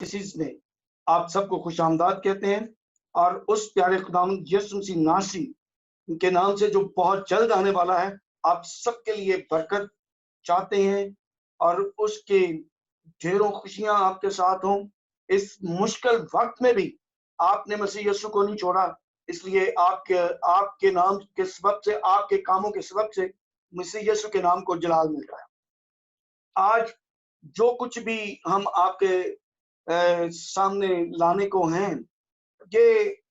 Services में आप सबको खुश आमदाद कहते हैं और उस प्यारे खुदावंद यीशु मसीह नासरी के नाम से जो बहुत जल्द आने वाला है, आप सबके लिए बरकत चाहते हैं और उसके ढेरों खुशियां आपके साथ हों। इस मुश्किल वक्त में भी आपने मसीह यीशु को नहीं छोड़ा, इसलिए आपके नाम के सबब से, आपके कामों के सबब से मसीह यीशु के नाम को जलाल मिल रहा है। आज जो कुछ भी हम आपके सामने लाने को हैं, ये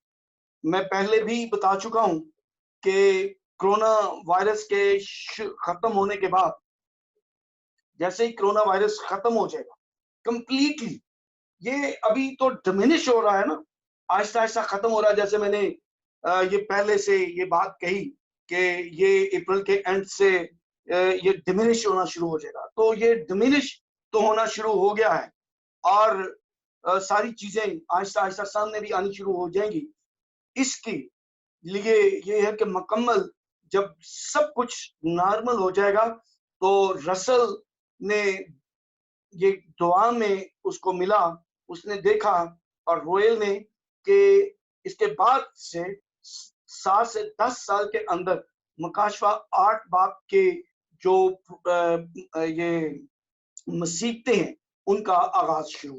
मैं पहले भी बता चुका हूं कि कोरोना वायरस के खत्म होने के बाद, जैसे ही कोरोना वायरस खत्म हो जाएगा कंप्लीटली, ये अभी तो डिमिनिश हो रहा है ना, आहिस्ता आहिस्ता खत्म हो रहा है। जैसे मैंने ये पहले से ये बात कही कि ये अप्रैल के एंड से ये डिमिनिश होना शुरू हो जाएगा, तो ये डिमिनिश तो होना शुरू हो गया है और सारी चीजें आहिस्ता आहिस्ता सामने भी आनी शुरू हो जाएंगी। इसके लिए ये है कि मुकम्मल जब सब कुछ नॉर्मल हो जाएगा, तो रसल ने ये दुआ में उसको मिला, उसने देखा और रोयल ने कि इसके बाद से 7 से 10 साल के अंदर मुकाशवा 8 बाब के जो ये मसीबतें हैं उनका आगाज शुरू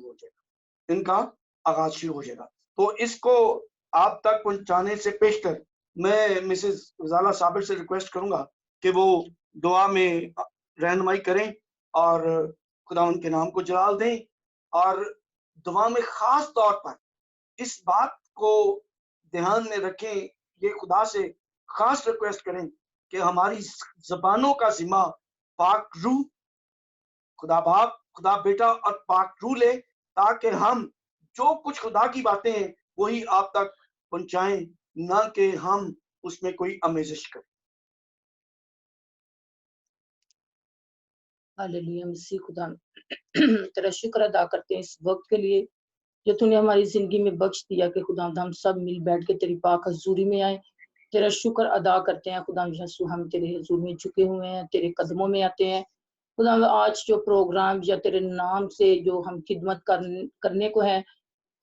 हो जाएगा, तो इसको आप तक पहुंचाने से पेशतर मैं मिसेस ज़ाला साबिर से रिक्वेस्ट करूंगा कि वो दुआ में रहनुमाई करें और खुदावंद के नाम को जलाल दें, और दुआ में खास तौर पर इस बात को ध्यान में रखें, ये खुदा से खास रिक्वेस्ट करें कि हमारी जबानों का जिम्मा पाक रूह, खुदा बाप, खुदा बेटा और पाक रूह ले, ताकि हम जो कुछ खुदा की बातें हैं वही आप तक पहुंचाएं, ना कि हम उसमें कोई आमेजिश करें। हालेलुया मसीह खुदा तेरा शुक्र अदा करते हैं इस वक्त के लिए जो तूने हमारी जिंदगी में बख्श दिया कि खुदा हम सब मिल बैठ के तेरी पाक हजूरी में आए। तेरा शुक्र अदा करते हैं खुदा यीशु, हम तेरे हजूर में झुके हुए हैं, तेरे कदमों में आते हैं खुदा। आज जो प्रोग्राम या तेरे नाम से जो हम खिदमत करने को है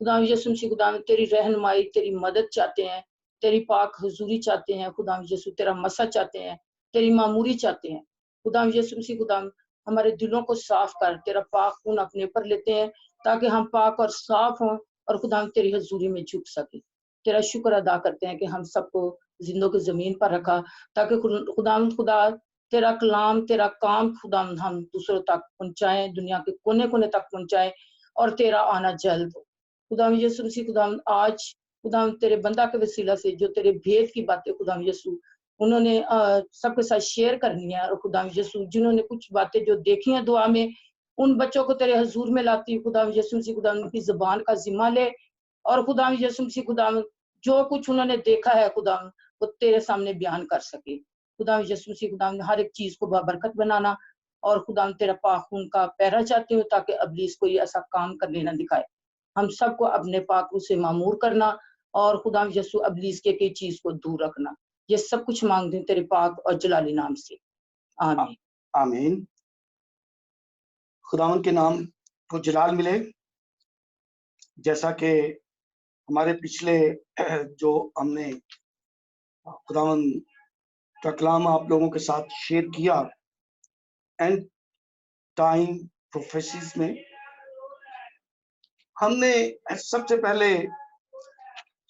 खुदा यीशु मसीह, खुदा तेरी रहनुमाई, तेरी मदद चाहते हैं, तेरी पाक हजूरी चाहते हैं खुदा यीशु, तेरा मसा चाहते हैं, तेरी मामूरी चाहते हैं खुदा यीशु मसीह। खुदा हमारे दिलों को साफ कर, तेरा पाक खून अपने ऊपर लेते हैं ताकि हम पाक और साफ हों और खुदा तेरी हजूरी में झुक सके। तेरा शुक्र अदा करते हैं कि हम सबको जिंदों की जमीन पर रखा ताकि खुदा तेरा कलाम, तेरा काम खुदा हम दूसरों तक पहुंचाएं, दुनिया के कोने कोने तक पहुंचाएं और तेरा आना जल्द हो खुदा यीशु मसीह। खुदा आज खुदा तेरे बंदा के वसीला से जो तेरे भेद की बातें खुदा यीशु उन्होंने सबके साथ शेयर करनी है, और खुदा यीशु जिन्होंने कुछ बातें जो देखी हैं दुआ में, उन बच्चों को तेरे हजूर में लाती हूँ खुदा यीशु मसीह। खुदा उनकी जुबान का जिम्मा ले और खुदा यीशु मसीह खुदा जो कुछ उन्होंने देखा है खुदा वो तेरे सामने बयान कर सके खुदा यीशु मसीह। खुदा हर एक चीज को बरकत बनाना और खुदा तेरा पाक खून का पहरा चाहती हूँ ताकि अबलीस कोई ऐसा काम करने ना दिखाए। हम सबको अपने पाक रूह से मामूर करना और खुदा यीशु अबलीस के की चीज को दूर रखना। ये सब कुछ मांगते हैं तेरे पाक और जलाली नाम से, आमीन आमीन। खुदावंद के नाम को जलाल मिले। जैसा कि हमारे पिछले जो हमने खुदावंद का कलाम आप लोगों के साथ शेयर किया एंड टाइम प्रोफेसीज में, हमने सबसे पहले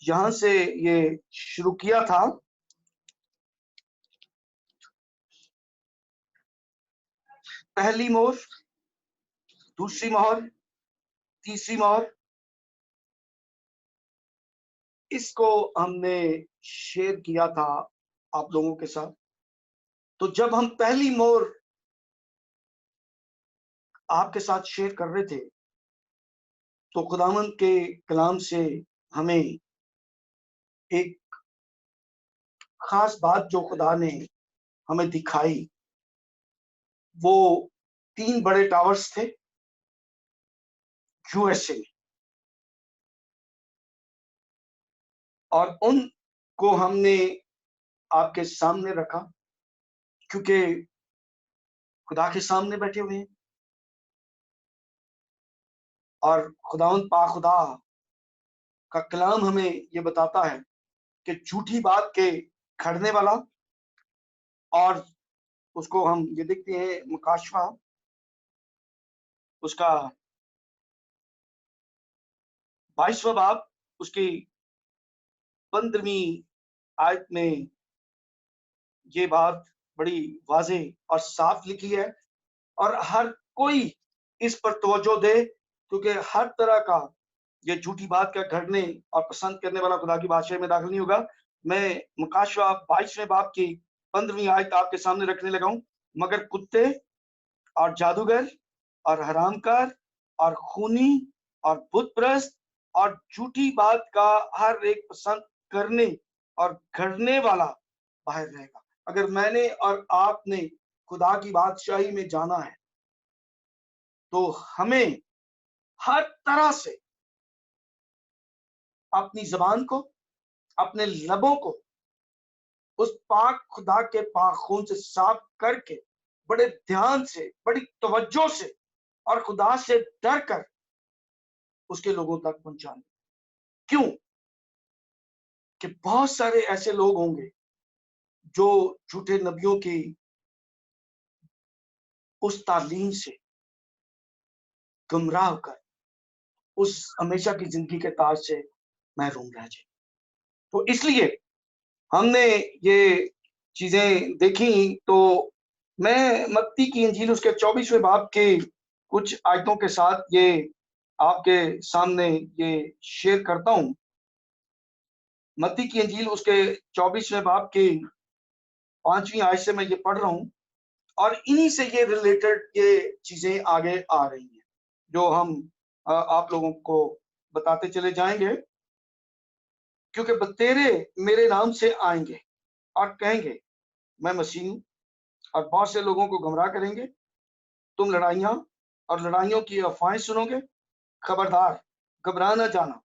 यहां से ये शुरू किया था पहली मोहर, दूसरी मोहर, तीसरी मोहर, इसको हमने शेयर किया था आप लोगों के साथ। तो जब हम पहली मोहर आपके साथ शेयर कर रहे थे तो खुदावंद के कलाम से हमें एक खास बात जो खुदा ने हमें दिखाई, वो 3 बड़े टावर्स थे यूएसए, और उनको हमने आपके सामने रखा क्योंकि खुदा के सामने बैठे हुए हैं اور خداوند پاک خدا کا کلام ہمیں یہ بتاتا ہے کہ جھوٹی بات کے کھڑنے والا، اور اس کو ہم یہ دیکھتے ہیں مکاشفہ اس کا 22واں باب اس کی 15ویں آیت میں یہ بات بڑی واضح اور صاف لکھی ہے، اور ہر کوئی اس پر توجہ دے، کیونکہ ہر طرح کا یہ جھوٹی بات کا گھڑنے اور پسند کرنے والا خدا کی بادشاہی میں داخل نہیں ہوگا۔ میں مکاشفہ 22ویں باب کی 15ویں آیت آپ کے سامنے رکھنے لگا ہوں۔ مگر کتے اور جادوگر اور حرام کار اور خونی اور بت پرست اور جھوٹی بات کا ہر ایک پسند کرنے اور گھڑنے والا باہر رہے گا۔ اگر میں نے اور آپ نے خدا کی بادشاہی میں جانا ہے تو ہمیں ہر طرح سے اپنی زبان کو، اپنے لبوں کو اس پاک خدا کے پاک خون سے صاف کر کے بڑے دھیان سے، بڑی توجہ سے اور خدا سے ڈر کر اس کے لوگوں تک پہنچانا۔ کیوں؟ کہ بہت سارے ایسے لوگ ہوں گے جو جھوٹے نبیوں کی اس تعلیم سے گمراہ ہو کر اس ہمیشہ کی زندگی کے تاج سے محروم رہ جائے۔ تو اس لیے ہم نے یہ چیزیں دیکھی، تو میں متی کی انجیل اس کے 24ویں باب کے کچھ آیتوں کے ساتھ یہ آپ کے سامنے یہ شیئر کرتا ہوں۔ متی کی انجیل اس کے 24ویں باب کی 5ویں آیت سے میں یہ پڑھ رہا ہوں، اور انہی سے یہ ریلیٹڈ یہ چیزیں آگے آ رہی ہیں جو ہم آپ لوگوں کو بتاتے چلے جائیں گے۔ کیونکہ بتیرے میرے نام سے آئیں گے اور کہیں گے میں مسیح ہوں، اور بہت سے لوگوں کو گمراہ کریں گے۔ تم لڑائیاں اور لڑائیوں کی افواہیں سنو گے، خبردار گھبرا نہ جانا،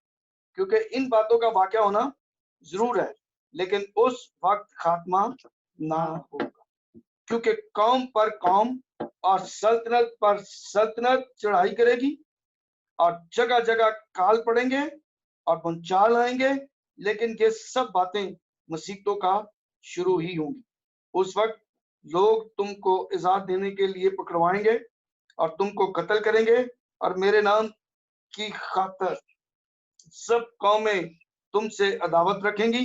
کیونکہ ان باتوں کا واقعہ ہونا ضرور ہے، لیکن اس وقت خاتمہ نہ ہوگا۔ کیونکہ قوم پر قوم اور سلطنت پر سلطنت چڑھائی کرے گی، اور جگہ جگہ کال پڑیں گے اور بنچال آئیں گے، لیکن یہ سب باتیں مصیبتوں کا شروع ہی ہوں گی۔ اس وقت لوگ تم کو عذاب دینے کے لیے پکڑوائیں گے اور تم کو قتل کریں گے، اور میرے نام کی خاطر سب قومیں تم سے عداوت رکھیں گی،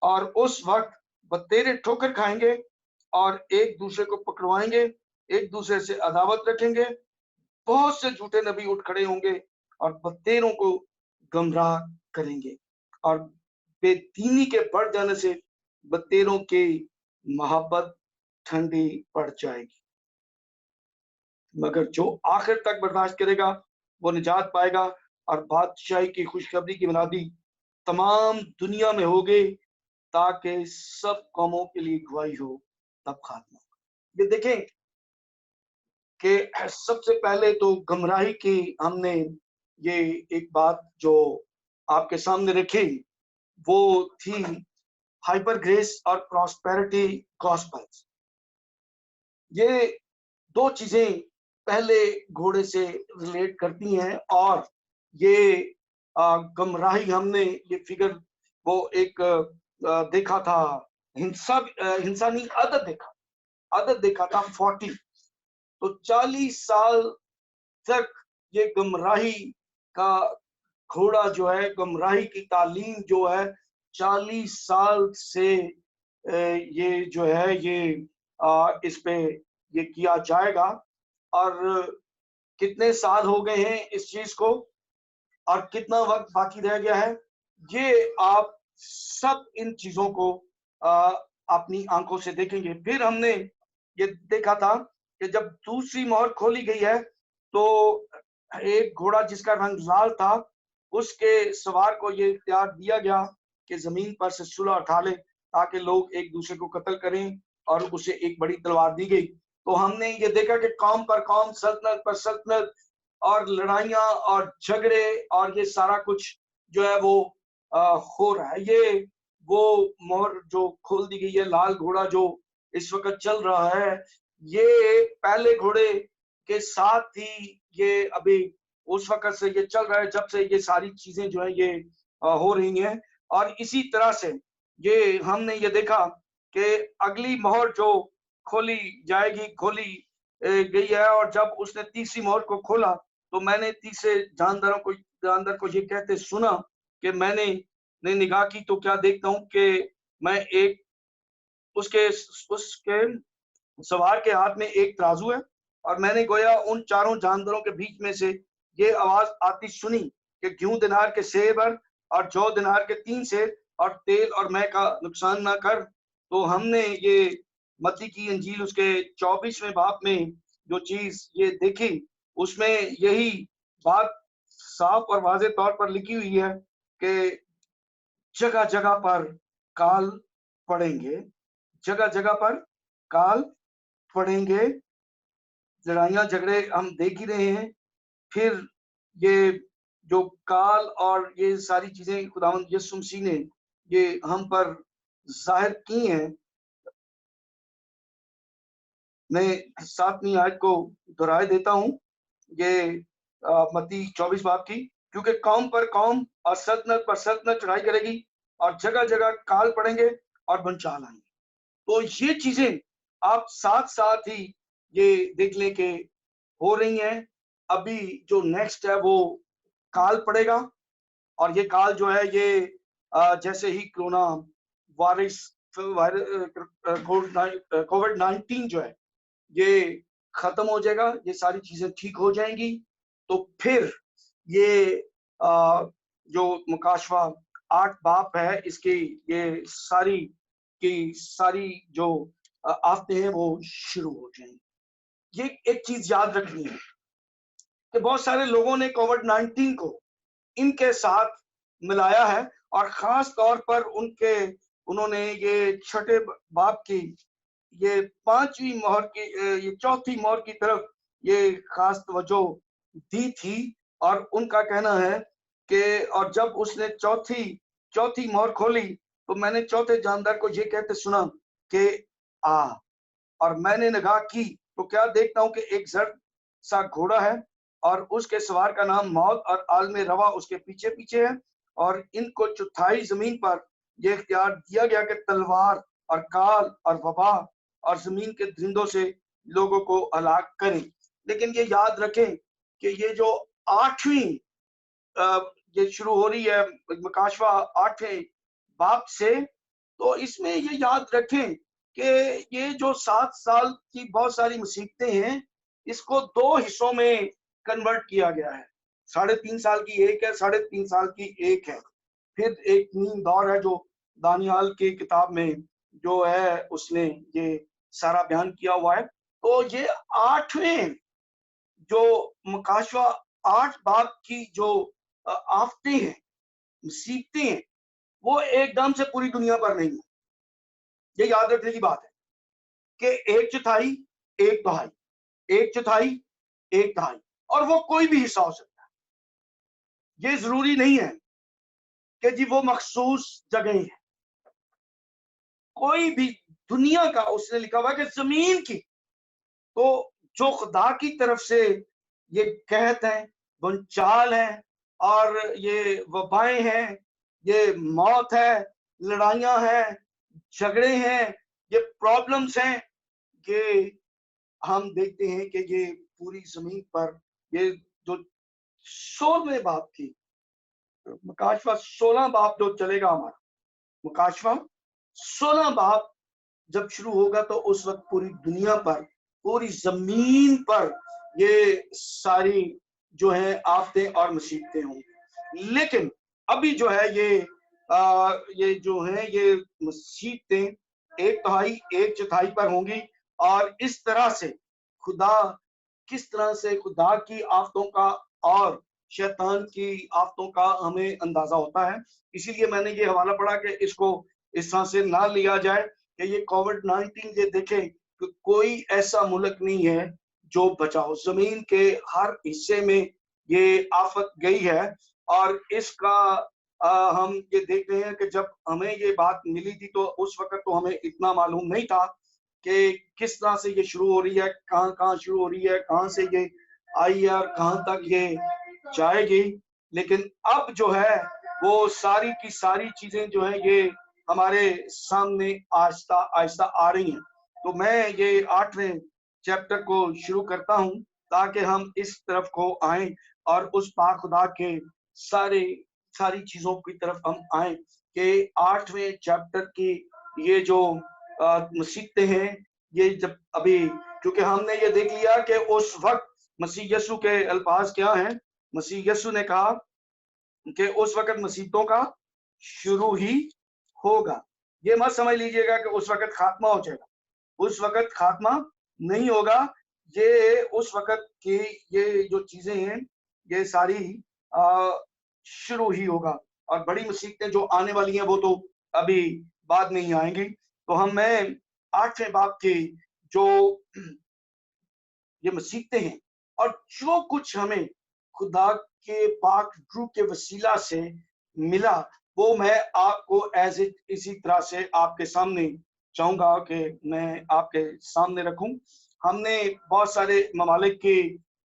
اور اس وقت بتیرے ٹھوکر کھائیں گے اور ایک دوسرے کو پکڑوائیں گے، ایک دوسرے سے عداوت رکھیں گے۔ بہت سے جھوٹے نبی اٹھ کھڑے ہوں گے اور بتیروں کو گمراہ کریں گے، اور بے دینی کے بڑھ جانے سے بتیروں کی محبت ٹھنڈی پڑ جائے گی، مگر جو آخر تک برداشت کرے گا وہ نجات پائے گا۔ اور بادشاہی کی خوشخبری کی منادی تمام دنیا میں ہوگی تاکہ سب قوموں کے لیے گواہی ہو، تب خاتمہ ہوگا۔ یہ دیکھیں کہ سب سے پہلے تو گمراہی کی ہم نے یہ ایک بات جو آپ کے سامنے رکھی، وہ تھی ہائپر گریس اور پراسپیرٹی گاسپلز۔ یہ دو چیزیں پہلے گھوڑے سے ریلیٹ کرتی ہیں، اور یہ گمراہی ہم نے یہ فگر وہ ایک دیکھا تھا، انسانی عدد دیکھا تھا 40۔ تو 40 سال تک یہ گمراہی کا گھوڑا جو ہے، گمراہی کی تعلیم جو ہے 40 سال سے یہ جو ہے یہ اس پہ یہ کیا جائے گا۔ اور کتنے سال ہو گئے ہیں اس چیز کو، اور کتنا وقت باقی رہ گیا ہے، یہ آپ سب ان چیزوں کو اپنی آنکھوں سے دیکھیں گے۔ پھر ہم نے یہ دیکھا تھا کہ جب دوسری مہر کھولی گئی ہے تو ایک گھوڑا جس کا رنگ لال تھا، اس کے سوار کو یہ اختیار دیا گیا کہ زمین پر سے صلہ اٹھا لے تاکہ لوگ ایک دوسرے کو قتل کریں، اور اسے ایک بڑی تلوار دی گئی۔ تو ہم نے یہ دیکھا کہ قوم پر قوم، سلطنت پر سلطنت، اور لڑائیاں اور جھگڑے اور یہ سارا کچھ جو ہے وہ ہو رہا ہے۔ یہ وہ مہر جو کھول دی گئی ہے، لال گھوڑا جو اس وقت چل رہا ہے، یہ پہلے گھوڑے کے ساتھ ہی یہ ابھی उस वक्त से ये चल रहा है, जब से ये सारी चीजें जो है ये हो रही हैं। और इसी तरह से ये हमने ये देखा कि अगली मोहर जो खोली जाएगी, खोली गई है। और जब उसने तीसरी मोहर को खोला तो मैंने तीसरे जानदार को ये कहते सुना कि मैंने निगाह की तो क्या देखता हूं कि मैं एक उसके सवार के हाथ में एक तराजू है, और मैंने गोया उन चारों जानवरों के बीच में से ये आवाज आती सुनी कि क्यों दिनार के सेवर और 100 दिनार के 3 सेर और तेल और मैं का नुकसान ना कर। तो हमने ये मत्ती की इंजील उसके 24वें बाब में जो चीज ये देखी, उसमें यही बात साफ और वाज़ेह तौर पर लिखी हुई है कि जगह जगह पर काल पड़ेंगे, जगह जगह पर काल पड़ेंगे, लड़ाइयां झगड़े हम देख ही रहे हैं। फिर ये जो काल और ये सारी चीजें खुदावंद यीशु मसीह ने ये हम पर जाहिर की हैं। मैं 7वीं आयत को दोहराए देता हूं, ये मत्ती 24 बाब की, क्योंकि कौम पर कौम और सल्तनत पर सल्तनत चढ़ाई करेगी और जगह जगह काल पड़ेंगे और भूचाल आएंगे। तो ये चीजें आप साथ साथ ही ये देख लें कि हो रही हैं। अभी जो नेक्स्ट है वो काल पड़ेगा, और ये काल जो है ये जैसे ही कोरोना वायरस कोविड-19 जो है ये खत्म हो जाएगा, ये सारी चीजें ठीक हो जाएंगी, तो फिर ये जो मुकाशवा 8 बाब है इसकी ये सारी की सारी जो आफतें हैं वो शुरू हो जाएंगी। ये एक चीज याद रखनी है कि बहुत सारे लोगों ने कोविड-19 को इनके साथ मिलाया है, और खास तौर पर उन्होंने ये छठे बाब की ये 5वीं मोहर की ये चौथी मोहर की तरफ ये खास तवज्जो दी थी। और उनका कहना है कि और जब उसने चौथी मोहर खोली तो मैंने चौथे जानदार को ये कहते सुना कि आ, और मैंने निगाह की तो क्या देखता हूं कि एक जर्द सा घोड़ा है और उसके सवार का नाम मौत और आलम रवा उसके पीछे पीछे है, और इनको चौथाई जमीन पर यह इख्तियार दिया गया कि तलवार और काल और वबा और जमीन के दरिंदों से लोगों को हलाक करें। लेकिन ये याद रखें कि ये जो 8वीं ये शुरू हो रही है मुकाशवा 8वें बाब से, तो इसमें ये याद रखें कि ये जो 7 साल की बहुत सारी मुसीबतें हैं इसको 2 हिस्सों में कन्वर्ट किया गया है। 3.5 साल की एक है, 3.5 साल की एक है। फिर एक नीम दौर है जो दानियाल की किताब में जो है उसने ये सारा बयान किया हुआ है। तो ये 8वें जो मुकाशवा 8 बाब की जो आफतें हैं, मुसीबतें हैं, वो एकदम से पूरी दुनिया पर नहीं है। ये याद रखने की बात है कि 1/4 1 तिहाई, 1/4 1 तिहाई, और वो कोई भी हिस्सा हो सकता है। ये जरूरी नहीं है कि जी वो मखसूस जगह है, कोई भी दुनिया का उसने लिखा हुआ कि जमीन की, तो जो खुदा की तरफ से ये कहत है, भूचाल है और ये वबाएं हैं, ये मौत है, लड़ाइयां हैं, झगड़े हैं, ये प्रॉब्लम्स हैं, ये हम देखते हैं कि ये पूरी जमीन पर ये जो 16वें बाब की मुकाशवा 16 बाब जो चलेगा हमारा मुकाशवा 16 बाब जब शुरू होगा तो उस वक्त पूरी दुनिया पर, पूरी जमीन पर ये सारी जो है आफतें और मुसीबतें होंगी। लेकिन अभी जो है ये जो है ये मुसीबतें 1 तिहाई 1/4 पर होंगी, और इस तरह से खुदा किस तरह से खुदा की आफतों का और शैतान की आफतों का हमें अंदाजा होता है। इसीलिए मैंने ये हवाला पढ़ा कि इसको इस तरह से ना लिया जाए कि ये कोविड-19 ये देखें कि कोई ऐसा मुल्क नहीं है जो बचा हो। जमीन के हर हिस्से में ये आफत गई है, और इसका हम ये देख रहे हैं कि जब हमें ये बात मिली थी तो उस वक्त तो हमें इतना मालूम नहीं था कि किस तरह से ये शुरू हो रही है, कहाँ कहाँ शुरू हो रही है, कहाँ से ये आई है और कहाँ तक ये جائے گی، لیکن اب جو ہے وہ ساری کی ساری چیزیں جو ہیں یہ ہمارے سامنے آہستہ آہستہ آ رہی ہیں۔ تو میں یہ 8ویں چیپٹر کو شروع کرتا ہوں تاکہ ہم اس طرف کو آئیں اور اس پاک خدا کے ساری چیزوں کی طرف ہم آئیں کہ 8ویں چیپٹر کی یہ جو مسیحتیں ہیں، یہ جب ابھی کیونکہ ہم نے یہ دیکھ لیا کہ اس وقت مسیح یسوع کے الفاظ کیا ہیں، مسیح یسوع نے کہا کہ اس وقت مسیحتوں کا شروع ہی ہوگا۔ یہ مت سمجھ لیجئے گا کہ اس وقت خاتمہ ہو جائے گا، اس وقت خاتمہ نہیں ہوگا، یہ اس وقت کی یہ جو چیزیں ہیں یہ ساری شروع ہی ہوگا، اور بڑی مصیبتیں جو آنے والی ہیں وہ تو ابھی بعد میں ہی آئیں گی۔ تو میں 8ویں باب کی جو یہ مصیبتیں ہیں اور جو کچھ ہمیں خدا کے پاک روح کے وسیلہ سے ملا، وہ میں آپ کو اسی طرح سے آپ کے سامنے چاہوں گا کہ میں آپ کے سامنے رکھوں۔ ہم نے بہت سارے ممالک کی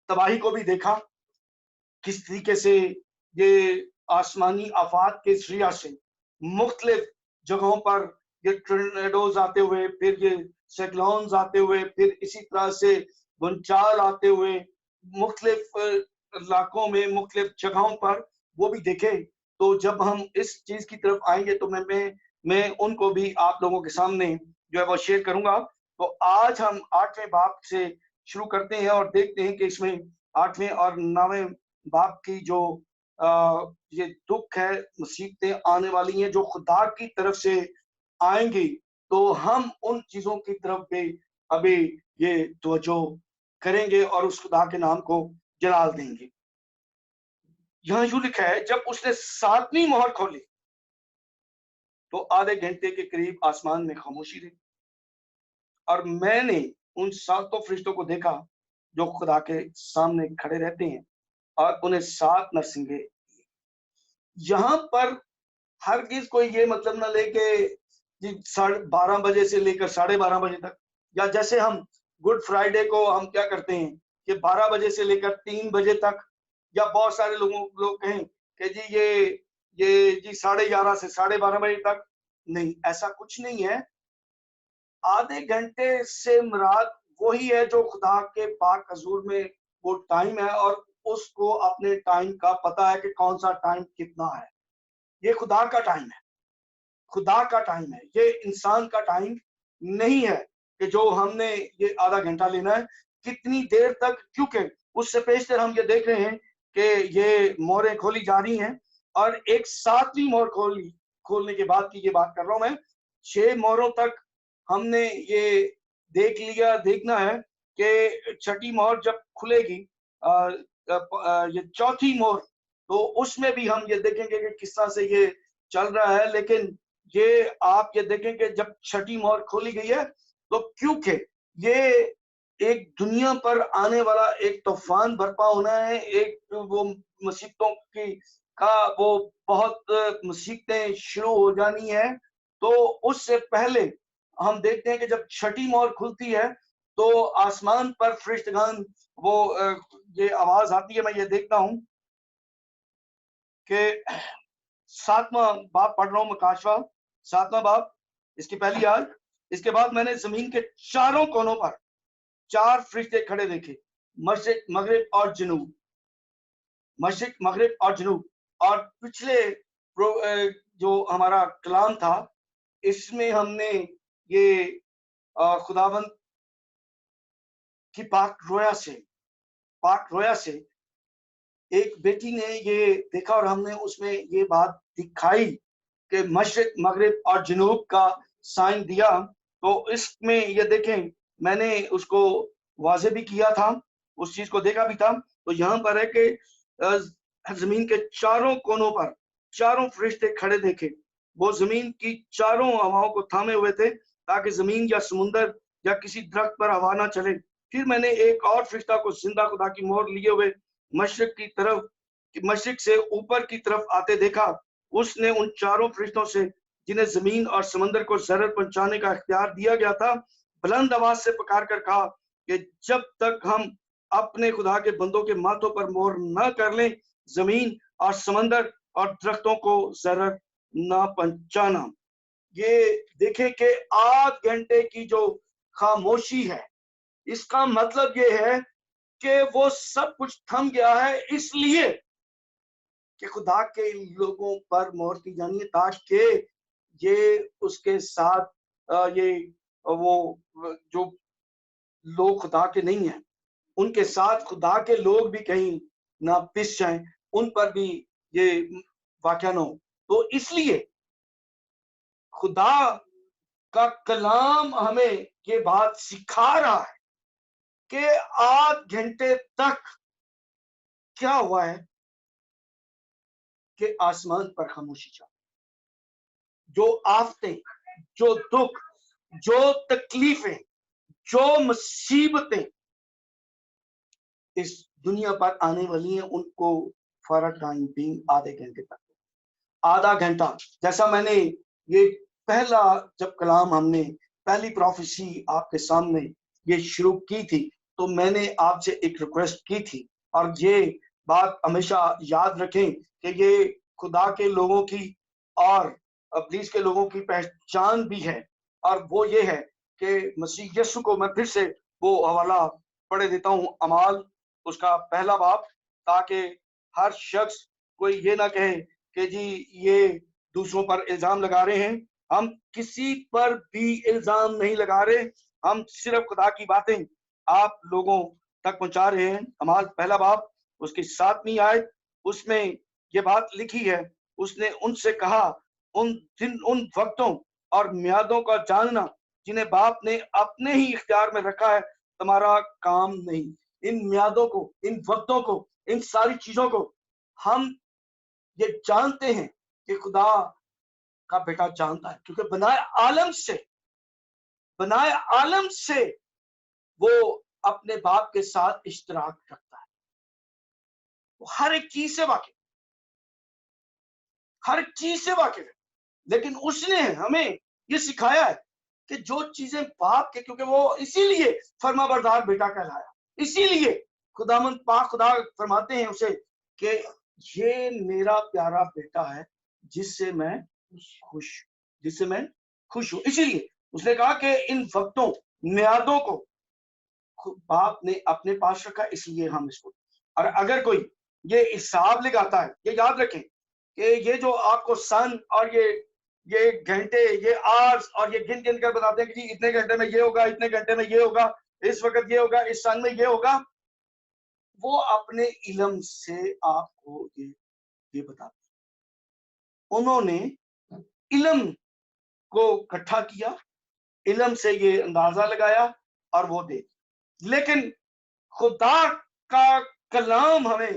تباہی کو بھی دیکھا، کس طریقے سے یہ آسمانی آفات کے ذریعہ سے مختلف جگہوں پر یہ ٹورنیڈوز آتے ہوئے، پھر یہ سائیکلونز آتے ہوئے، پھر اسی طرح سے بنچال آتے ہوئے مختلف علاقوں میں، مختلف جگہوں پر وہ بھی دیکھے۔ تو جب ہم اس چیز کی طرف آئیں گے تو میں ان کو بھی آپ لوگوں کے سامنے جو ہے وہ شیئر کروں گا۔ تو آج ہم 8ویں باب سے شروع کرتے ہیں اور دیکھتے ہیں کہ اس میں 8ویں اور 9ویں باب کی جو یہ دکھ ہے، مصیبتیں آنے والی ہیں جو خدا کی طرف سے آئیں گی، تو ہم ان چیزوں کی طرف بھی ابھی یہ توجہ کریں گے اور اس خدا کے نام کو جلال دیں گے۔ یہاں یوں لکھا ہے، جب اس نے 7ویں مہر کھولی تو آدھے گھنٹے کے قریب آسمان میں خاموشی رہی، اور میں نے ان 7 فرشتوں کو دیکھا جو خدا کے سامنے کھڑے رہتے ہیں، اور انہیں 7 نرسنگیں۔ یہاں پر ہرگز کوئی یہ مطلب نہ لے کہ 12 بجے سے لے کر 12:30 بجے تک، یا جیسے ہم گڈ فرائیڈے کو ہم کیا کرتے ہیں کہ 12 بجے سے لے کر 3 بجے تک، یا بہت سارے لوگ کہیں کہ جی یہ 11:30 سے 12:30 بجے تک۔ نہیں، ایسا کچھ نہیں ہے۔ آدھے گھنٹے سے مراد وہی ہے جو خدا کے پاک حضور میں وہ ٹائم ہے، اور اس کو اپنے ٹائم کا پتا ہے کہ کون سا ٹائم کتنا ہے۔ یہ خدا کا ٹائم ہے، خدا کا ٹائم ہے، یہ انسان کا ٹائم نہیں ہے کہ جو ہم نے یہ آدھا گھنٹہ لینا ہے کتنی دیر تک، کیونکہ اس سے پیشتر ہم یہ دیکھ رہے ہیں کہ یہ مہریں کھولی جا رہی ہیں، اور ایک 7ویں مہر کھولنے کے بعد کی یہ بات کر رہا ہوں میں، 6 مہروں تک ہم نے یہ دیکھنا ہے کہ 6ٹھی مہر جب کھلے گی، یہ 4تھی مہر، تو اس میں بھی ہم یہ دیکھیں گے کہ کس طرح سے یہ چل رہا ہے۔ لیکن یہ آپ یہ دیکھیں کہ جب 6ٹھی مہر کھولی گئی ہے تو کیونکہ یہ ایک دنیا پر آنے والا ایک طوفان برپا ہونا ہے، ایک وہ مصیبتوں کا وہ بہت مصیبتیں شروع ہو جانی ہے، تو اس سے پہلے ہم دیکھتے ہیں کہ جب 6ٹھی مہر کھلتی ہے تو آسمان پر فرشتگان وہ یہ آواز آتی ہے۔ میں یہ دیکھتا ہوں کہ 7واں باب پڑھ رہا ہوں، مکاشفہ 7واں باب، اس کی پہلی آیت۔ اس کے بعد میں نے زمین کے چاروں کونوں پر 4 فرشتے کھڑے دیکھے، مشرق، مغرب اور جنوب، مشرق، مغرب اور جنوب۔ اور پچھلے جو ہمارا کلام تھا اس میں ہم نے یہ خداوند کی پاک رویا سے ایک بیٹی نے یہ دیکھا، اور ہم نے اس میں یہ بات دکھائی کہ مشرق، مغرب اور جنوب کا سائن دیا۔ تو اس میں یہ دیکھیں، میں نے اس کو واضح بھی کیا تھا، اس چیز کو دیکھا بھی تھا۔ تو یہاں پر ہے کہ زمین کے چاروں کونوں پر 4 فرشتے کھڑے دیکھے، وہ زمین کی چاروں ہواؤں کو تھامے ہوئے تھے تاکہ زمین یا سمندر یا کسی درخت پر ہوا نہ چلے۔ پھر میں نے ایک اور فرشتہ کو زندہ خدا کی مہر لیے ہوئے مشرق سے اوپر کی طرف آتے دیکھا۔ اس نے ان 4 فرشتوں سے جنہیں زمین اور سمندر کو ضرر پہنچانے کا اختیار دیا گیا تھا بلند آواز سے پکار کر کہا کہ جب تک ہم اپنے خدا کے بندوں کے ماتھوں پر مہر نہ کر لیں زمین اور سمندر اور درختوں کو ضرر نہ پہنچانا۔ یہ دیکھیں کہ 8 گھنٹے کی جو خاموشی ہے، اس کا مطلب یہ ہے کہ وہ سب کچھ تھم گیا ہے، اس لیے کہ خدا کے لوگوں پر مہر کی جانی ہے، تاکہ یہ اس کے ساتھ وہ جو لوگ خدا کے نہیں ہیں ان کے ساتھ خدا کے لوگ بھی کہیں نہ پس جائیں، ان پر بھی یہ واقعہ نہ ہو۔ تو اس لیے خدا کا کلام ہمیں یہ بات سکھا رہا ہے کہ 8 گھنٹے تک کیا ہوا ہے کہ آسمان پر خاموشی چل، جو آفتیں، جو دکھ، جو تکلیفیں، جو مصیبتیں اس دنیا پر آنے والی ہیں، ان کو فار ٹائم بینگ آدھے گھنٹے تک، آدھا گھنٹہ، جیسا میں نے یہ پہلا جب کلام ہم نے پہلی پروفیسی آپ کے سامنے یہ شروع کی تھی تو میں نے آپ سے ایک ریکویسٹ کی تھی، اور یہ بات ہمیشہ یاد رکھیں کہ یہ خدا کے لوگوں کی اور ابلیس کے لوگوں کی پہچان بھی ہے، اور وہ یہ ہے کہ مسیح یسوع کو میں پھر سے وہ حوالہ پڑھ دیتا ہوں، اعمال اس کا پہلا باب، تاکہ ہر شخص کوئی یہ نہ کہے کہ جی یہ دوسروں پر الزام لگا رہے ہیں۔ ہم کسی پر بھی الزام نہیں لگا رہے، ہم صرف خدا کی باتیں آپ لوگوں تک پہنچا رہے ہیں۔ اعمال پہلا باب اس کی 7ویں آیت، اس میں یہ بات لکھی ہے، اس نے ان سے کہا ان وقتوں اور میادوں کا جاننا جنہیں باپ نے اپنے ہی اختیار میں رکھا ہے تمہارا کام نہیں۔ ان میادوں کو، ان وقتوں کو، ان ساری چیزوں کو ہم یہ جانتے ہیں کہ خدا کا بیٹا جانتا ہے، کیونکہ بنائے عالم سے وہ اپنے باپ کے ساتھ اشتراک رکھتا ہے، وہ ہر ایک چیز سے واقف، ہر ایک چیز سے واقف ہے، لیکن اس نے ہمیں یہ سکھایا ہے کہ جو چیزیں باپ کے، کیونکہ وہ اسی لیے فرما بردار بیٹا کہلایا، اسی لیے خداوند پاک خدا فرماتے ہیں اسے کہ یہ میرا پیارا بیٹا ہے جس سے میں خوش ہوں۔ اسی لیے اس نے کہا کہ ان وقتوں، میادوں کو باپ نے اپنے پاس رکھا، اس لیے ہم اس کو، اور اگر کوئی یہ حساب لگاتا ہے، یہ یاد رکھیں کہ یہ جو آپ کو سن اور یہ گھنٹے، یہ آرز اور یہ گن کر بتاتے ہیں کہ جی اتنے گھنٹے میں یہ ہوگا، اتنے گھنٹے میں یہ ہوگا، اس وقت یہ ہوگا، اس سن میں یہ ہوگا، وہ اپنے علم سے آپ کو یہ بتاتے ہیں۔ انہوں نے علم کو اکٹھا کیا، علم سے یہ اندازہ لگایا اور وہ دے، لیکن خدا کا کلام ہمیں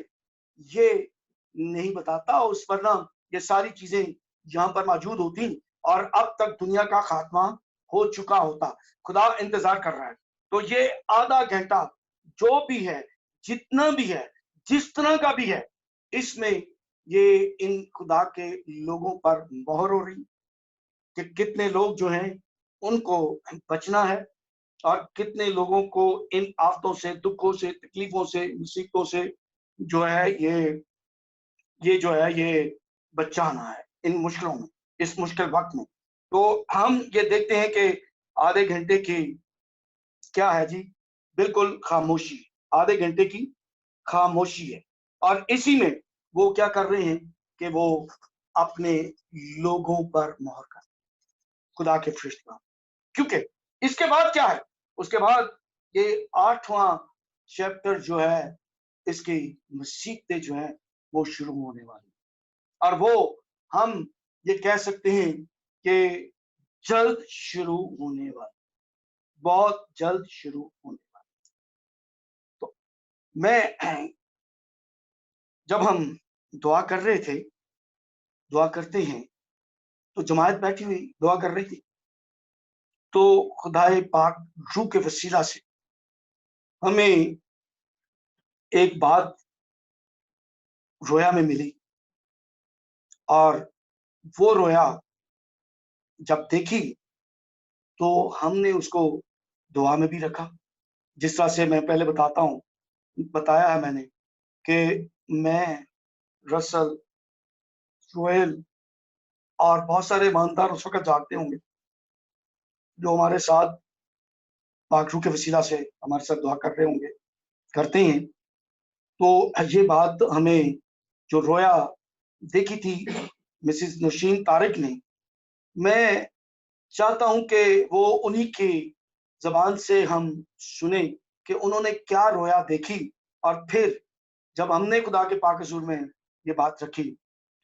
یہ نہیں بتاتا، اس ورنہ یہ ساری چیزیں یہاں پر موجود ہوتی اور اب تک دنیا کا خاتمہ ہو چکا ہوتا۔ خدا انتظار کر رہا ہے۔ تو یہ آدھا گھنٹہ جو بھی ہے، جتنا بھی ہے، جس طرح کا بھی ہے، اس میں یہ ان خدا کے لوگوں پر مہر ہو رہی کہ کتنے لوگ جو ہیں ان کو بچنا ہے، اور کتنے لوگوں کو ان آفتوں سے، دکھوں سے، تکلیفوں سے، مصیبتوں سے جو ہے یہ جو ہے یہ بچانا ہے ان مشکلوں میں، اس مشکل وقت میں۔ تو ہم یہ دیکھتے ہیں کہ آدھے گھنٹے کی کیا ہے جی، بالکل خاموشی، آدھے گھنٹے کی خاموشی ہے، اور اسی میں وہ کیا کر رہے ہیں کہ وہ اپنے لوگوں پر مہر کر خدا کے فرشتہ، کیونکہ اس کے بعد کیا ہے، اس کے بعد یہ 8واں چیپٹر جو ہے اس کی مصیبتیں جو ہیں وہ شروع ہونے والی، اور وہ ہم یہ کہہ سکتے ہیں کہ جلد شروع ہونے والی، بہت جلد شروع ہونے والی۔ تو میں جب ہم دعا کر رہے تھے، دعا کرتے ہیں تو جماعت بیٹھی ہوئی دعا کر رہی تھی، تو خدائے پاک روح کے وسیلہ سے ہمیں ایک بات رویا میں ملی، اور وہ رویا جب دیکھی تو ہم نے اس کو دعا میں بھی رکھا، جس طرح سے میں پہلے بتایا ہے میں نے کہ میں रसल, जोएल और बहुत सारे ईमानदार उस वक्त जागते होंगे जो हमारे साथ पाक रूह के वसीला से हमारे साथ दुआ कर रहे होंगे, करते हैं। तो ये बात हमें जो रोया देखी थी मिसेस नौशीन तारिक ने, मैं चाहता हूं कि वो उन्हीं की जबान से हम सुने कि उन्होंने क्या रोया देखी, और फिर जब हमने खुदा के पाक हुजूर में ये बात रखी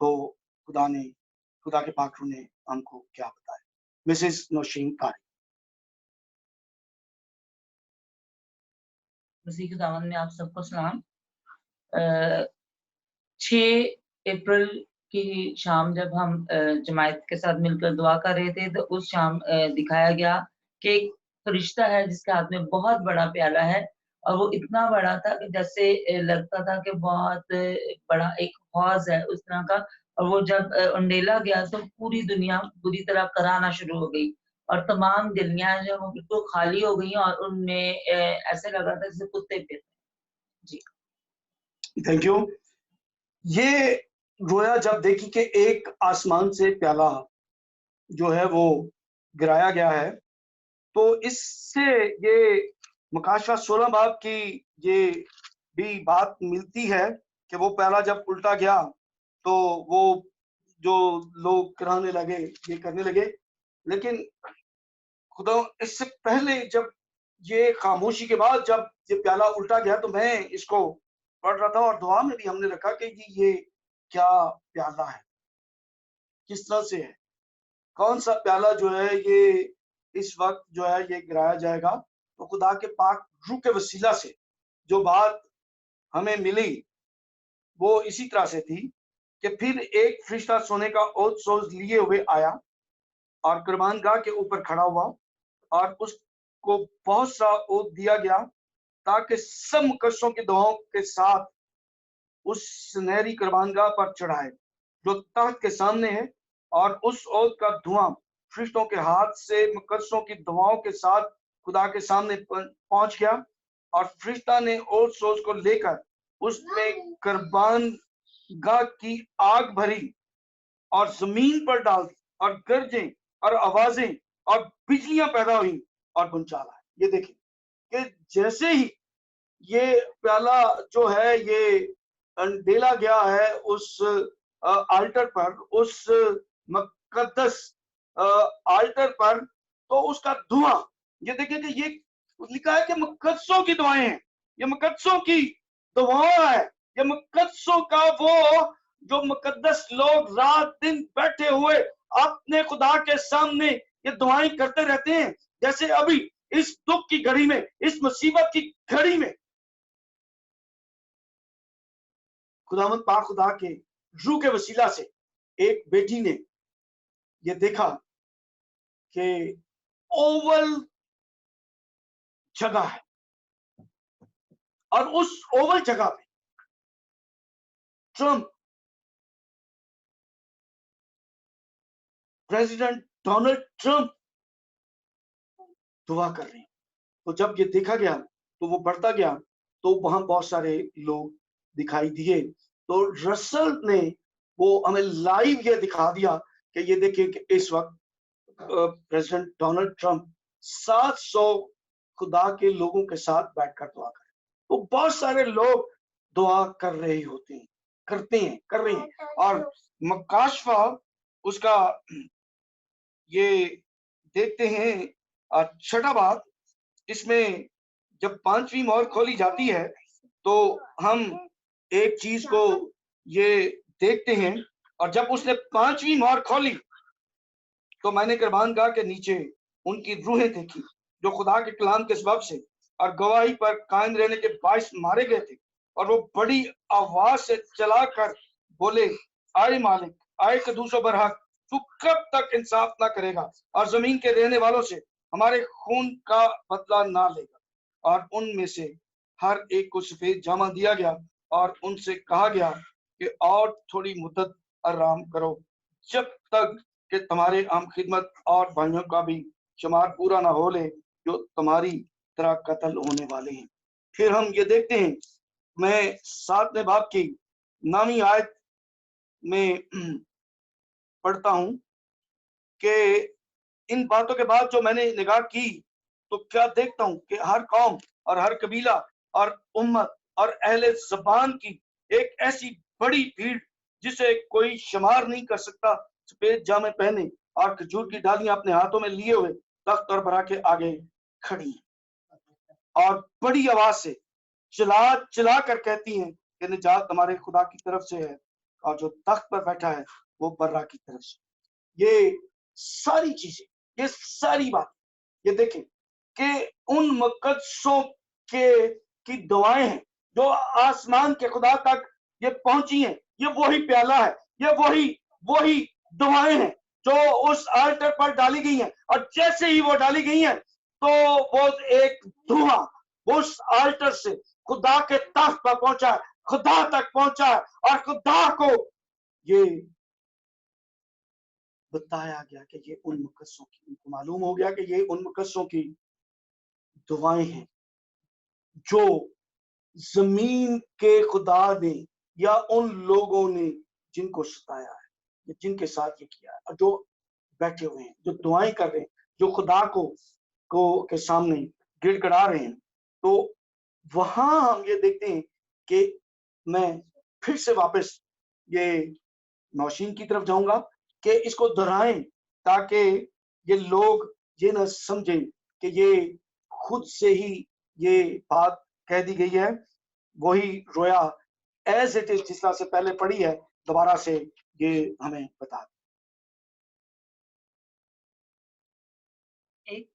तो खुदा के पाक रूह ने हमको क्या बताया। मिसेस नौशीन तारिक। मसीह के दामन में आप सबको सलाम। 6 अप्रैल की शाम जब हम जमायत के साथ मिलकर दुआ कर रहे थे तो उस शाम दिखाया गया कि एक फरिश्ता है जिसके हाथ में बहुत बड़ा प्याला है, और वो इतना बड़ा था कि जैसे लगता था कि बहुत बड़ा एक हौज है उस तरह का। और वो जब उंडेला गया तो पूरी दुनिया बुरी तरह कराहना शुरू हो गई और तमाम गलियां जो वो बिल्कुल खाली हो गई और उनमें ऐसे लगा था जैसे कुत्ते फिर। जी थैंक यू। ये रोया जब देखी कि एक आसमान से प्याला जो है वो गिराया गया है, तो इससे ये मुकाशवा 16 बाब की ये भी बात मिलती है कि वो प्याला जब उल्टा गया तो वो जो लोग कराने लगे, ये करने लगे। लेकिन खुदा इससे पहले जब ये खामोशी के बाद जब ये प्याला उल्टा गया तो मैं इसको पढ़ रहा था और दुआ में भी हमने रखा कि ये क्या प्याला है, किस तरह से है, कौन सा प्याला जो है ये इस वक्त जो है ये गिराया जाएगा। तो खुदा के पाक रूह के वसीला से जो बात हमें मिली वो इसी तरह से थी कि फिर एक फरिश्ता सोने का ओत सोज लिए हुए आया और कुर्बानगाह के ऊपर खड़ा हुआ, और उसको बहुत सा ओत दिया गया ताकि सब मुकद्दसों की दुआओं के साथ उस सुनहरी कुर्बानगाह पर चढ़ाए जो तख्त के सामने है, और उस ओत का धुआं फरिश्तों के हाथ से मुकद्दसों की दुआओं के साथ खुदा के सामने पहुंच गया। और फरिश्ता ने ओत सोज को लेकर उसमें कुर्बान गाह की आग भरी और जमीन पर डाल दी, और गरजें और आवाजें और बिजलियां पैदा हुई और भूचाल। ये देखिए कि जैसे ही ये प्याला जो है ये डेला गया है उस आल्टर पर, उस मुकद्दस आल्टर पर, तो उसका धुआं, ये देखिए कि ये लिखा है कि मुकद्दसों की दुआएं हैं, ये मुकद्दसों की दुआएं है, ये मुकद्दसों का वो जो मुकद्दस लोग रात दिन बैठे हुए अपने खुदा के सामने ये दुआएं करते रहते हैं। जैसे अभी इस दुख की घड़ी में, इस मुसीबत की घड़ी में खुदावंद पाक खुदा के रूह के वसीला से एक बेटी ने ये देखा कि ओवल जगह है, और उस ओवल जगह पे ट्रम्प प्रेसिडेंट डोनाल्ड ट्रम्प दुआ कर रहे हैं। तो जब ये देखा गया तो वो बढ़ता गया, तो वहां बहुत सारे लोग दिखाई दिए। तो रसल ने वो हमें लाइव ये दिखा दिया कि ये देखिए कि इस वक्त प्रेसिडेंट डोनाल्ड ट्रम्प 700 खुदा के लोगों के साथ बैठकर दुआ कर, तो बहुत सारे लोग दुआ कर रहे होते हैं, कर रहे हैं। और मकाशवा उसका ये देखते हैं छठा बात, इसमें जब 5वीं मोहर खोली जाती है तो हम एक चीज को ये देखते हैं। और जब उसने 5वीं मोहर खोली तो मैंने कुर्बानगाह के नीचे उनकी रूहें देखी जो खुदा के कलाम के सबब से और गवाही पर कायम रहने के बायस मारे गए थे, और वो बड़ी आवाज से चलाकर बोले, आए मालिक, आए कदूस व बरहक, तू कब तक इंसाफ ना करेगा और जमीन के रहने वालों से हमारे खून का बदला ना लेगा। और उनमें से हर एक को सफेद जामा दिया गया और उनसे कहा गया कि और थोड़ी मुद्दत आराम करो जब तक कि तुम्हारे आम खिदमत और भाइयों का भी शुमार पूरा ना हो ले जो तुम्हारी तरह कत्ल होने वाले हैं। फिर हम ये देखते हैं, मैं 7वें बाब की 9वीं आयत में पढ़ता हूं कि इन बातों के बाद जो मैंने निगाह की तो क्या देखता हूं कि हर कौम और हर कबीला और उम्मत और अहले ज़बान की एक ऐसी बड़ी भीड़ जिसे कोई शुमार नहीं कर सकता, सफेद जामे पहने और खजूर की डालियां अपने हाथों में लिए हुए तख्त और बरा के आगे खड़ी हैं और बड़ी आवाज से चिल्ला चिल्ला कर कहती हैं कि निजात हमारे खुदा की तरफ से है और जो तख्त पर बैठा है वो बर्रा की तरफ से। ये सारी चीजें, ये सारी बात, ये देखें कि उन मुकद्दसों के की दुआएं हैं जो आसमान के खुदा तक ये पहुंची हैं। ये वही प्याला है, ये वही दुआएं हैं जो उस आल्टर पर डाली गई हैं, और जैसे ही वो डाली गई हैं तो वो एक धुआं उस आल्टर से खुदा के तख्त पर पहुंचा है, खुदा तक पहुंचा है, और खुदा को ये बताया गया कि ये उन मुकद्दसों की, उनको मालूम हो गया कि ये उन मुकद्दसों की दुआएं हैं जो जमीन के खुदा ने या उन लोगों ने जिनको सताया है या जिनके साथ ये किया है, और जो बैठे हुए हैं, जो दुआएं कर रहे हैं, जो खुदा को के सामने गिड़गिड़ा रहे हैं। तो वहां हम ये देखते हैं कि मैं फिर से वापस ये नौशीन की तरफ जाऊंगा कि इसको दोहराएं ताकि ये लोग ये न समझें कि ये खुद से ही ये बात कह दी गई है। वही रोया एज इट इज जिस तरह से पहले पढ़ी है, दोबारा से ये हमें बता। एक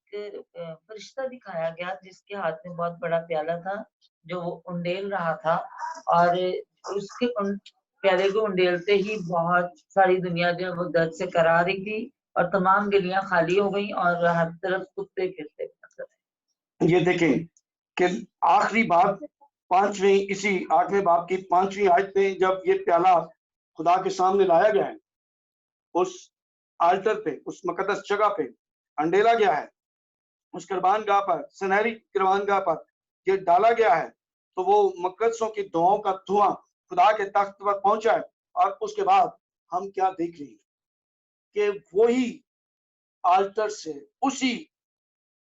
फरिश्ता दिखाया गया जिसके हाथ में बहुत बड़ा प्याला था, जो वो उंडेल रहा था, और उसके प्याले को उंडेलते ही बहुत सारी दुनिया जो है वो दर्द से करा रही थी, और तमाम गलियां खाली हो गई और हर तरफ कुत्ते फिरते। ये देखें कि आखिरी बात इसी 8वें बाब की 5वीं आयत में जब ये प्याला खुदा के सामने लाया गया है, उस आल्टर पे, उस मुकद्दस जगह पे अंडेला गया है, उस कुर्बान गाह पर, सुनहरी कुर्बान गाह पर ये डाला गया है, तो वो मुकद्दसों की दुआओं का धुआं खुदा के तख्त पर पहुंचा है। और उसके बाद हम क्या देख रहे हैं कि वही आल्टर से, उसी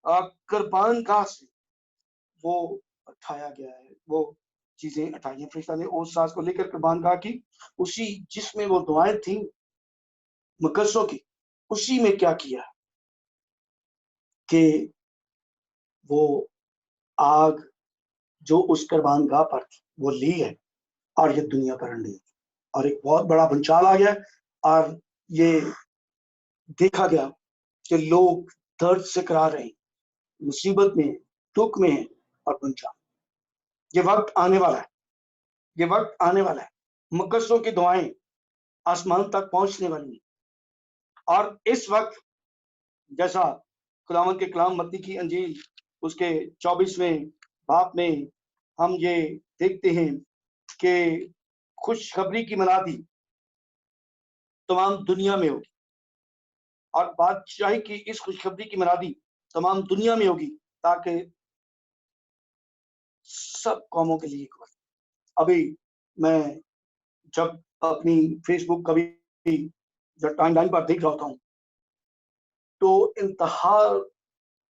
कुर्बान गाह से वो उठाया गया है, वो चीजें उठाई हैं फरिश्ता ने उस सास को लेकर कुर्बान गाह की, उसी जिसमें वो दुआएं थी मुकद्दसों की, उसी में क्या किया कि वो आग जो उस कुर्बान गाह पर थी वो ली है और ये दुनिया पर अंडी, और एक बहुत बड़ा भंचाल आ गया और ये देखा गया कि लोग दर्द से करा रहे हैं, मुसीबत में, दुख में और भंचाल। ये वक्त आने वाला है, ये वक्त आने वाला है, मुकद्दसों की दुआएं आसमान तक पहुंचने वाली हैं। और इस वक्त जैसा खुदावंद के कलाम मत्ती की अंजील उसके 24वें बाब में हम ये देखते हैं कि खुशखबरी की मनादी तमाम दुनिया में होगी, और बादशाही की इस खुशखबरी की मनादी तमाम दुनिया में होगी ताकि सब कौमों के लिए। अभी मैं जब अपनी फेसबुक कभी जब टाइमलाइन पर देख रहा होता हूँ तो इंतहा